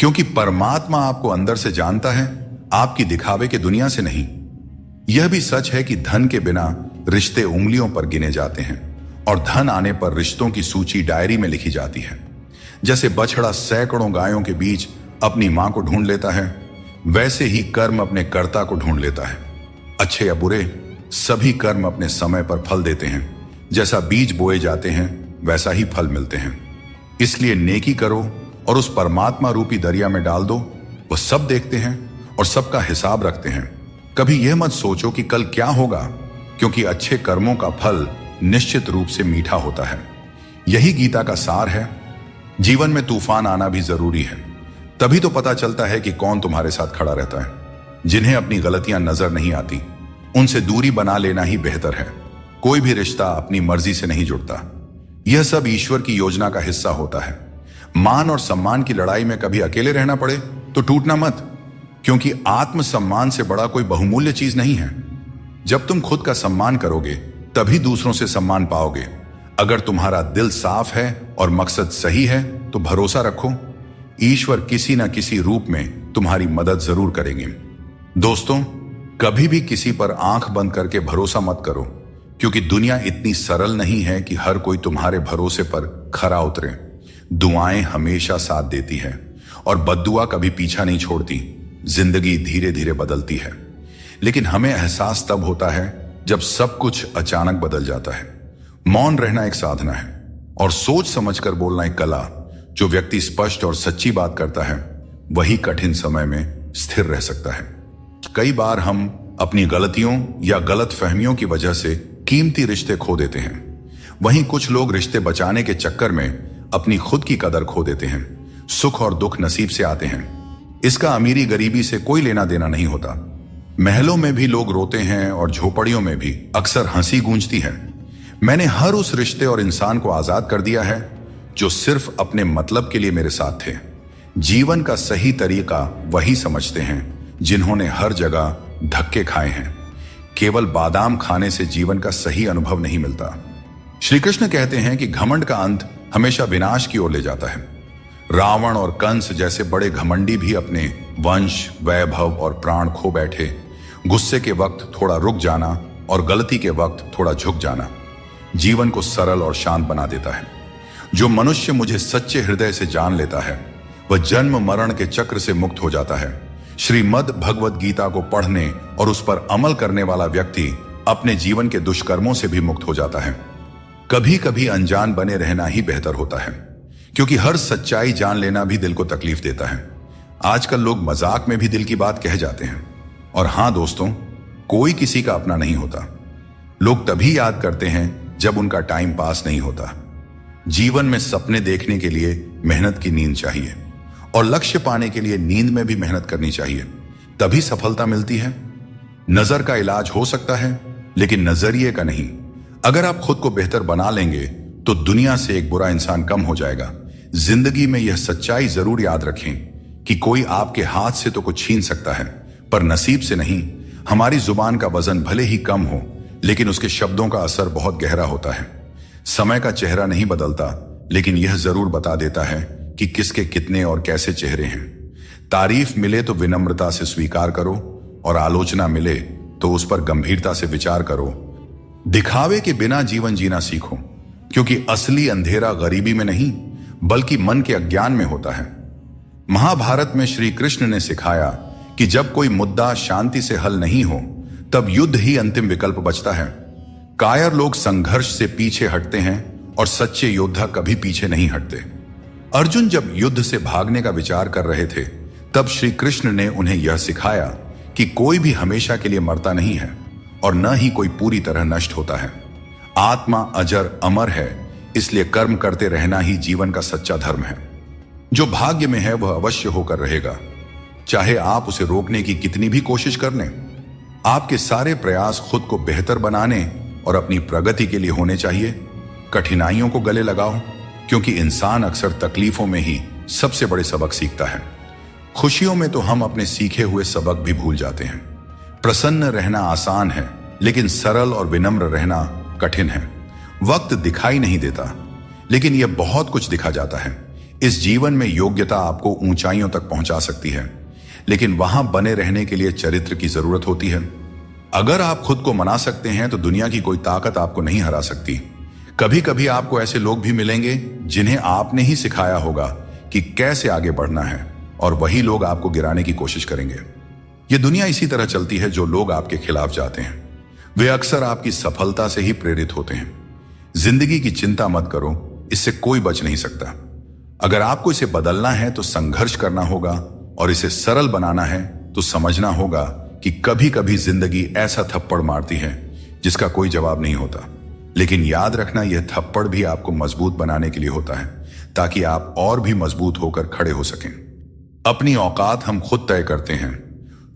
Speaker 1: क्योंकि परमात्मा आपको अंदर से जानता है, आपकी दिखावे के दुनिया से नहीं। यह भी सच है कि धन के बिना रिश्ते उंगलियों पर गिने जाते हैं और धन आने पर रिश्तों की सूची डायरी में लिखी जाती है। जैसे बछड़ा सैकड़ों गायों के बीच अपनी मां को ढूंढ लेता है, वैसे ही कर्म अपने कर्ता को ढूंढ लेता है। अच्छे या बुरे, सभी कर्म अपने समय पर फल देते हैं। जैसा बीज बोए जाते हैं वैसा ही फल मिलते हैं। इसलिए नेकी करो और उस परमात्मा रूपी दरिया में डाल दो। वह सब देखते हैं और सबका हिसाब रखते हैं। कभी यह मत सोचो कि कल क्या होगा, क्योंकि अच्छे कर्मों का फल निश्चित रूप से मीठा होता है। यही गीता का सार है। जीवन में तूफान आना भी जरूरी है, तभी तो पता चलता है कि कौन तुम्हारे साथ खड़ा रहता है। जिन्हें अपनी गलतियां नजर नहीं आती, उनसे दूरी बना लेना ही बेहतर है। कोई भी रिश्ता अपनी मर्जी से नहीं जुड़ता, यह सब ईश्वर की योजना का हिस्सा होता है। मान और सम्मान की लड़ाई में कभी अकेले रहना पड़े तो टूटना मत, क्योंकि आत्मसम्मान से बड़ा कोई बहुमूल्य चीज नहीं है। जब तुम खुद का सम्मान करोगे तभी दूसरों से सम्मान पाओगे। अगर तुम्हारा दिल साफ है और मकसद सही है तो भरोसा रखो, ईश्वर किसी न किसी रूप में तुम्हारी मदद जरूर करेंगे। दोस्तों, कभी भी किसी पर आंख बंद करके भरोसा मत करो, क्योंकि दुनिया इतनी सरल नहीं है कि हर कोई तुम्हारे भरोसे पर खरा उतरे। दुआएं हमेशा साथ देती है और बद्दुआ कभी पीछा नहीं छोड़ती। जिंदगी धीरे धीरे बदलती है, लेकिन हमें एहसास तब होता है जब सब कुछ अचानक बदल जाता है। मौन रहना एक साधना है और सोच समझकर बोलना एक कला। जो व्यक्ति स्पष्ट और सच्ची बात करता है वही कठिन समय में स्थिर रह सकता है। कई बार हम अपनी गलतियों या गलत फहमियों की वजह से कीमती रिश्ते खो देते हैं। वहीं कुछ लोग रिश्ते बचाने के चक्कर में अपनी खुद की कदर खो देते हैं। सुख और दुख नसीब से आते हैं, इसका अमीरी गरीबी से कोई लेना देना नहीं होता। महलों में भी लोग रोते हैं और झोपड़ियों में भी अक्सर हंसी गूंजती है। मैंने हर उस रिश्ते और इंसान को आजाद कर दिया है जो सिर्फ अपने मतलब के लिए मेरे साथ थे। जीवन का सही तरीका वही समझते हैं जिन्होंने हर जगह धक्के खाए हैं। केवल बादाम खाने से जीवन का सही अनुभव नहीं मिलता। श्री कृष्ण कहते हैं कि घमंड का अंत हमेशा विनाश की ओर ले जाता है। रावण और कंस जैसे बड़े घमंडी भी अपने वंश, वैभव और प्राण खो बैठे। गुस्से के वक्त थोड़ा रुक जाना और गलती के वक्त थोड़ा झुक जाना जीवन को सरल और शांत बना देता है। जो मनुष्य मुझे सच्चे हृदय से जान लेता है वह जन्म मरण के चक्र से मुक्त हो जाता है। श्रीमद् भगवद गीता को पढ़ने और उस पर अमल करने वाला व्यक्ति अपने जीवन के दुष्कर्मों से भी मुक्त हो जाता है। कभी कभी अनजान बने रहना ही बेहतर होता है, क्योंकि हर सच्चाई जान लेना भी दिल को तकलीफ देता है। आजकल लोग मजाक में भी दिल की बात कह जाते हैं। और हां दोस्तों, कोई किसी का अपना नहीं होता। लोग तभी याद करते हैं जब उनका टाइम पास नहीं होता। जीवन में सपने देखने के लिए मेहनत की नींद चाहिए और लक्ष्य पाने के लिए नींद में भी मेहनत करनी चाहिए, तभी सफलता मिलती है। नजर का इलाज हो सकता है, लेकिन नजरिए का नहीं। अगर आप खुद को बेहतर बना लेंगे तो दुनिया से एक बुरा इंसान कम हो जाएगा। जिंदगी में यह सच्चाई जरूर याद रखें कि कोई आपके हाथ से तो कुछ छीन सकता है, पर नसीब से नहीं। हमारी जुबान का वजन भले ही कम हो, लेकिन उसके शब्दों का असर बहुत गहरा होता है। समय का चेहरा नहीं बदलता, लेकिन यह जरूर बता देता है कि किसके कितने और कैसे चेहरे हैं। तारीफ मिले तो विनम्रता से स्वीकार करो और आलोचना मिले तो उस पर गंभीरता से विचार करो। दिखावे के बिना जीवन जीना सीखो, क्योंकि असली अंधेरा गरीबी में नहीं बल्कि मन के अज्ञान में होता है। महाभारत में श्री कृष्ण ने सिखाया कि जब कोई मुद्दा शांति से हल नहीं हो तब युद्ध ही अंतिम विकल्प बचता है। कायर लोग संघर्ष से पीछे हटते हैं और सच्चे योद्धा कभी पीछे नहीं हटते। अर्जुन जब युद्ध से भागने का विचार कर रहे थे तब श्री कृष्ण ने उन्हें यह सिखाया कि कोई भी हमेशा के लिए मरता नहीं है और न ही कोई पूरी तरह नष्ट होता है। आत्मा अजर अमर है, इसलिए कर्म करते रहना ही जीवन का सच्चा धर्म है। जो भाग्य में है वह अवश्य होकर रहेगा, चाहे आप उसे रोकने की कितनी भी कोशिश कर लें। आपके सारे प्रयास खुद को बेहतर बनाने और अपनी प्रगति के लिए होने चाहिए। कठिनाइयों को गले लगाओ, क्योंकि इंसान अक्सर तकलीफों में ही सबसे बड़े सबक सीखता है। खुशियों में तो हम अपने सीखे हुए सबक भी भूल जाते हैं। प्रसन्न रहना आसान है, लेकिन सरल और विनम्र रहना कठिन है। वक्त दिखाई नहीं देता, लेकिन यह बहुत कुछ दिखा जाता है। इस जीवन में योग्यता आपको ऊंचाइयों तक पहुंचा सकती है, लेकिन वहां बने रहने के लिए चरित्र की जरूरत होती है। अगर आप खुद को मना सकते हैं तो दुनिया की कोई ताकत आपको नहीं हरा सकती। कभी कभी आपको ऐसे लोग भी मिलेंगे जिन्हें आपने ही सिखाया होगा कि कैसे आगे बढ़ना है, और वही लोग आपको गिराने की कोशिश करेंगे। यह दुनिया इसी तरह चलती है। जो लोग आपके खिलाफ जाते हैं वे अक्सर आपकी सफलता से ही प्रेरित होते हैं। जिंदगी की चिंता मत करो, इससे कोई बच नहीं सकता। अगर आपको इसे बदलना है तो संघर्ष करना होगा, और इसे सरल बनाना है तो समझना होगा कि कभी कभी जिंदगी ऐसा थप्पड़ मारती है जिसका कोई जवाब नहीं होता। लेकिन याद रखना, यह थप्पड़ भी आपको मजबूत बनाने के लिए होता है, ताकि आप और भी मजबूत होकर खड़े हो सकें। अपनी औकात हम खुद तय करते हैं।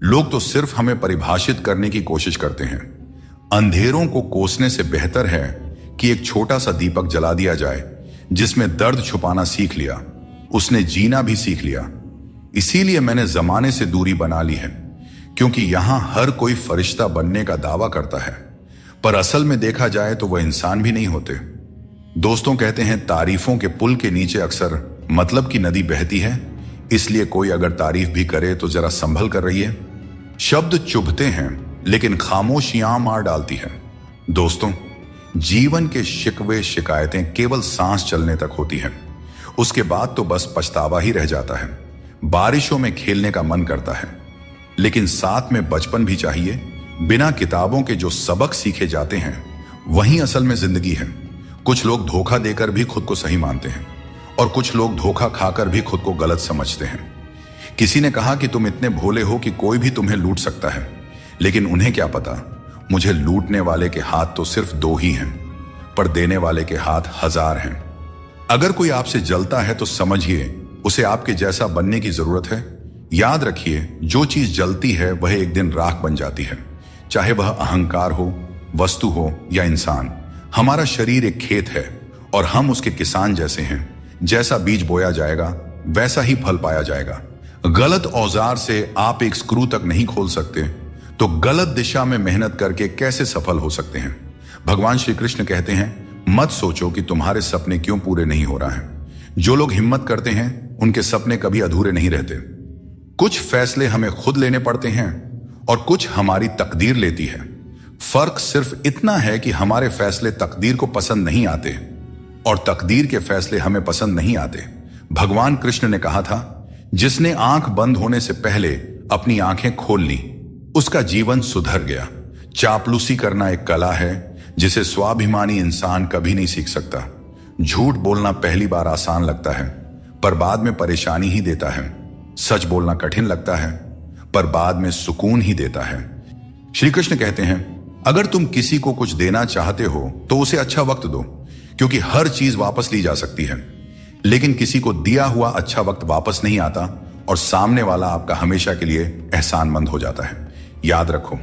Speaker 1: लोग तो सिर्फ हमें परिभाषित करने की कोशिश करते हैं। अंधेरों को कोसने से बेहतर है कि एक छोटा सा दीपक जला दिया जाए। जिसमें दर्द छुपाना सीख लिया, उसने जीना भी सीख लिया। इसीलिए मैंने जमाने से दूरी बना ली है, क्योंकि यहां हर कोई फरिश्ता बनने का दावा करता है, पर असल में देखा जाए तो वह इंसान भी नहीं होते। दोस्तों कहते हैं तारीफों के पुल के नीचे अक्सर मतलब की नदी बहती है, इसलिए कोई अगर तारीफ भी करे तो जरा संभल कर रहिए। शब्द चुभते हैं, लेकिन खामोशियां मार डालती है। दोस्तों, जीवन के शिकवे शिकायतें केवल सांस चलने तक होती हैं। उसके बाद तो बस पछतावा ही रह जाता है। बारिशों में खेलने का मन करता है, लेकिन साथ में बचपन भी चाहिए। बिना किताबों के जो सबक सीखे जाते हैं वही असल में जिंदगी है। कुछ लोग धोखा देकर भी खुद को सही मानते हैं, और कुछ लोग धोखा खाकर भी खुद को गलत समझते हैं। किसी ने कहा कि तुम इतने भोले हो कि कोई भी तुम्हें लूट सकता है, लेकिन उन्हें क्या पता, मुझे लूटने वाले के हाथ तो सिर्फ 2 ही हैं, पर देने वाले के हाथ 1000 हैं। अगर कोई आपसे जलता है तो समझिए उसे आपके जैसा बनने की जरूरत है। याद रखिए, जो चीज जलती है वह एक दिन राख बन जाती है, चाहे वह अहंकार हो, वस्तु हो या इंसान। हमारा शरीर एक खेत है और हम उसके किसान जैसे हैं। जैसा बीज बोया जाएगा वैसा ही फल पाया जाएगा। गलत औजार से आप एक स्क्रू तक नहीं खोल सकते, तो गलत दिशा में मेहनत करके कैसे सफल हो सकते हैं। भगवान श्री कृष्ण कहते हैं, मत सोचो कि तुम्हारे सपने क्यों पूरे नहीं हो रहे हैं। जो लोग हिम्मत करते हैं उनके सपने कभी अधूरे नहीं रहते। कुछ फैसले हमें खुद लेने पड़ते हैं और कुछ हमारी तकदीर लेती है। फर्क सिर्फ इतना है कि हमारे फैसले तकदीर को पसंद नहीं आते और तकदीर के फैसले हमें पसंद नहीं आते। भगवान कृष्ण ने कहा था, जिसने आंख बंद होने से पहले अपनी आंखें खोल ली उसका जीवन सुधर गया। चापलूसी करना एक कला है जिसे स्वाभिमानी इंसान कभी नहीं सीख सकता। झूठ बोलना पहली बार आसान लगता है, पर बाद में परेशानी ही देता है। सच बोलना कठिन लगता है, पर बाद में सुकून ही देता है। श्री कृष्ण कहते हैं, अगर तुम किसी को कुछ देना चाहते हो तो उसे अच्छा वक्त दो, क्योंकि हर चीज वापस ली जा सकती है। लेकिन किसी को दिया हुआ अच्छा वक्त वापस नहीं आता और सामने वाला आपका हमेशा के लिए एहसानमंद हो जाता है। याद रखो,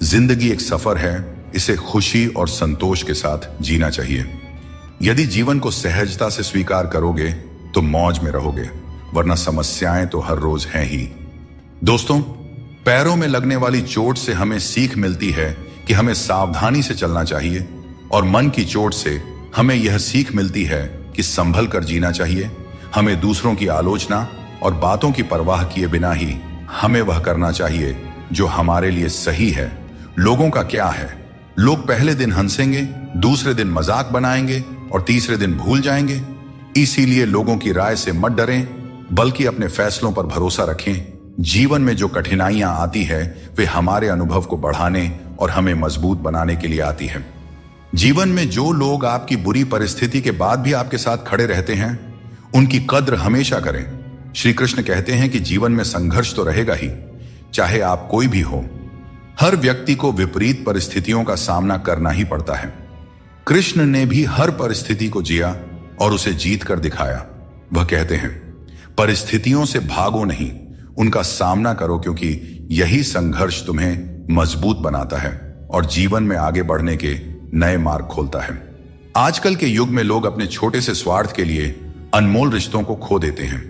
Speaker 1: जिंदगी एक सफर है, इसे खुशी और संतोष के साथ जीना चाहिए। यदि जीवन को सहजता से स्वीकार करोगे तो मौज में रहोगे, वरना समस्याएं तो हर रोज हैं ही। दोस्तों, पैरों में लगने वाली चोट से हमें सीख मिलती है कि हमें सावधानी से चलना चाहिए, और मन की चोट से हमें यह सीख मिलती है कि संभल कर जीना चाहिए। हमें दूसरों की आलोचना और बातों की परवाह किए बिना ही हमें वह करना चाहिए जो हमारे लिए सही है। लोगों का क्या है, लोग पहले दिन हंसेंगे, दूसरे दिन मजाक बनाएंगे और तीसरे दिन भूल जाएंगे। इसीलिए लोगों की राय से मत डरें, बल्कि अपने फैसलों पर भरोसा रखें। जीवन में जो कठिनाइयां आती है वे हमारे अनुभव को बढ़ाने और हमें मजबूत बनाने के लिए आती है। जीवन में जो लोग आपकी बुरी परिस्थिति के बाद भी आपके साथ खड़े रहते हैं, उनकी कद्र हमेशा करें। श्री कृष्ण कहते हैं कि जीवन में संघर्ष तो रहेगा ही, चाहे आप कोई भी हो। हर व्यक्ति को विपरीत परिस्थितियों का सामना करना ही पड़ता है। कृष्ण ने भी हर परिस्थिति को जिया और उसे जीत कर दिखाया। वह कहते हैं, परिस्थितियों से भागो नहीं, उनका सामना करो, क्योंकि यही संघर्ष तुम्हें मजबूत बनाता है और जीवन में आगे बढ़ने के नए मार्ग खोलता है। आजकल के युग में लोग अपने छोटे से स्वार्थ के लिए अनमोल रिश्तों को खो देते हैं।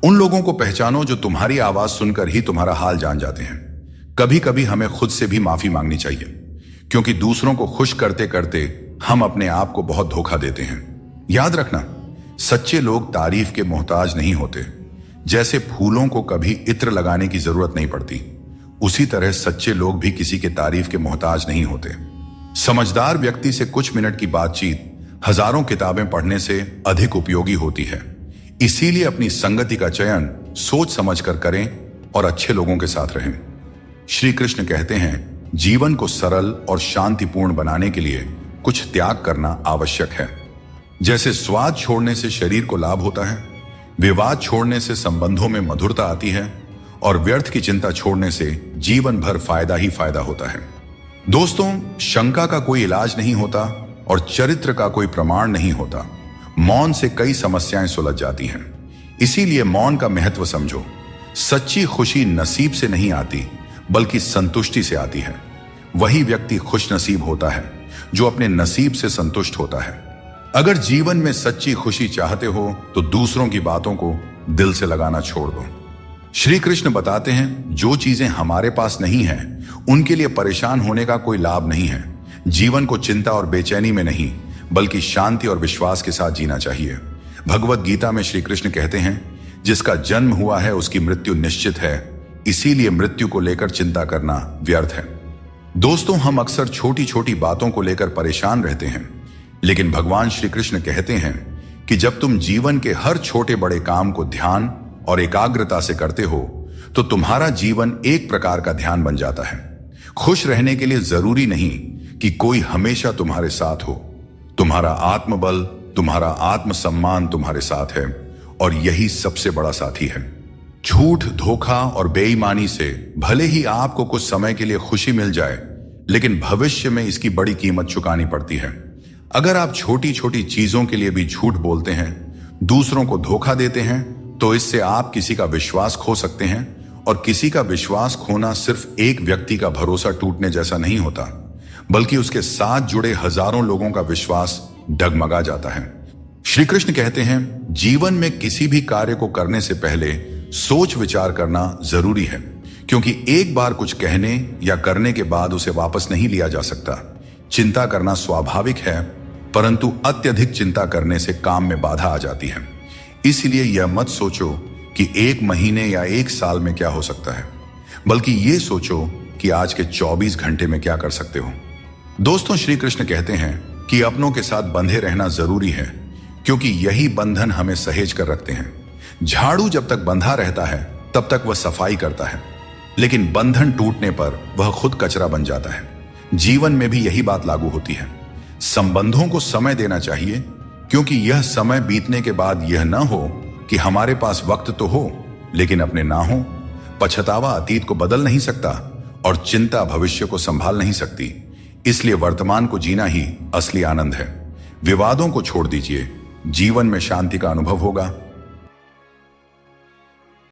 Speaker 1: उन लोगों को पहचानो जो तुम्हारी आवाज सुनकर ही तुम्हारा हाल जान जाते हैं। कभी कभी हमें खुद से भी माफी मांगनी चाहिए, क्योंकि दूसरों को खुश करते करते हम अपने आप को बहुत धोखा देते हैं। याद रखना, सच्चे लोग तारीफ के मोहताज नहीं होते। जैसे फूलों को कभी इत्र लगाने की जरूरत नहीं पड़ती, उसी तरह सच्चे लोग भी किसी के तारीफ के मोहताज नहीं होते। समझदार व्यक्ति से कुछ मिनट की बातचीत हजारों किताबें पढ़ने से अधिक उपयोगी होती है। इसीलिए अपनी संगति का चयन सोच समझकर करें और अच्छे लोगों के साथ रहें। श्री कृष्ण कहते हैं, जीवन को सरल और शांतिपूर्ण बनाने के लिए कुछ त्याग करना आवश्यक है। जैसे स्वाद छोड़ने से शरीर को लाभ होता है, विवाद छोड़ने से संबंधों में मधुरता आती है और व्यर्थ की चिंता छोड़ने से जीवन भर फायदा ही फायदा होता है। दोस्तों, शंका का कोई इलाज नहीं होता और चरित्र का कोई प्रमाण नहीं होता। मौन से कई समस्याएं सुलझ जाती हैं। इसीलिए मौन का महत्व समझो। सच्ची खुशी नसीब से नहीं आती, बल्कि संतुष्टि से आती है। वही व्यक्ति खुश नसीब होता है जो अपने नसीब से संतुष्ट होता है। अगर जीवन में सच्ची खुशी चाहते हो तो दूसरों की बातों को दिल से लगाना छोड़ दो। श्री कृष्ण बताते हैं, जो चीजें हमारे पास नहीं हैं, उनके लिए परेशान होने का कोई लाभ नहीं है। जीवन को चिंता और बेचैनी में नहीं, बल्कि शांति और विश्वास के साथ जीना चाहिए। भगवत गीता में श्री कृष्ण कहते हैं, जिसका जन्म हुआ है उसकी मृत्यु निश्चित है, इसीलिए मृत्यु को लेकर चिंता करना व्यर्थ है। दोस्तों, हम अक्सर छोटी छोटी बातों को लेकर परेशान रहते हैं, लेकिन भगवान श्री कृष्ण कहते हैं कि जब तुम जीवन के हर छोटे बड़े काम को ध्यान और एकाग्रता से करते हो तो तुम्हारा जीवन एक प्रकार का ध्यान बन जाता है। खुश रहने के लिए जरूरी नहीं कि कोई हमेशा तुम्हारे साथ हो। तुम्हारा आत्मबल, तुम्हारा आत्मसम्मान तुम्हारे साथ है और यही सबसे बड़ा साथी है। झूठ, धोखा और बेईमानी से भले ही आपको कुछ समय के लिए खुशी मिल जाए, लेकिन भविष्य में इसकी बड़ी कीमत चुकानी पड़ती है। अगर आप छोटी छोटी चीजों के लिए भी झूठ बोलते हैं, दूसरों को धोखा देते हैं, तो इससे आप किसी का विश्वास खो सकते हैं। और किसी का विश्वास खोना सिर्फ एक व्यक्ति का भरोसा टूटने जैसा नहीं होता, बल्कि उसके साथ जुड़े हजारों लोगों का विश्वास डगमगा जाता है। श्री कृष्ण कहते हैं, जीवन में किसी भी कार्य को करने से पहले सोच विचार करना जरूरी है, क्योंकि एक बार कुछ कहने या करने के बाद उसे वापस नहीं लिया जा सकता। चिंता करना स्वाभाविक है, परंतु अत्यधिक चिंता करने से काम में बाधा आ जाती है। इसलिए यह मत सोचो कि एक महीने या एक साल में क्या हो सकता है, बल्कि ये सोचो कि आज के 24 घंटे में क्या कर सकते हो। दोस्तों, श्री कृष्ण कहते हैं कि अपनों के साथ बंधे रहना जरूरी है, क्योंकि यही बंधन हमें सहेज कर रखते हैं। झाड़ू जब तक बंधा रहता है तब तक वह सफाई करता है, लेकिन बंधन टूटने पर वह खुद कचरा बन जाता है। जीवन में भी यही बात लागू होती है। संबंधों को समय देना चाहिए, क्योंकि यह समय बीतने के बाद यह न हो कि हमारे पास वक्त तो हो लेकिन अपने ना हो। पछतावा अतीत को बदल नहीं सकता और चिंता भविष्य को संभाल नहीं सकती। इसलिए वर्तमान को जीना ही असली आनंद है। विवादों को छोड़ दीजिए, जीवन में शांति का अनुभव होगा।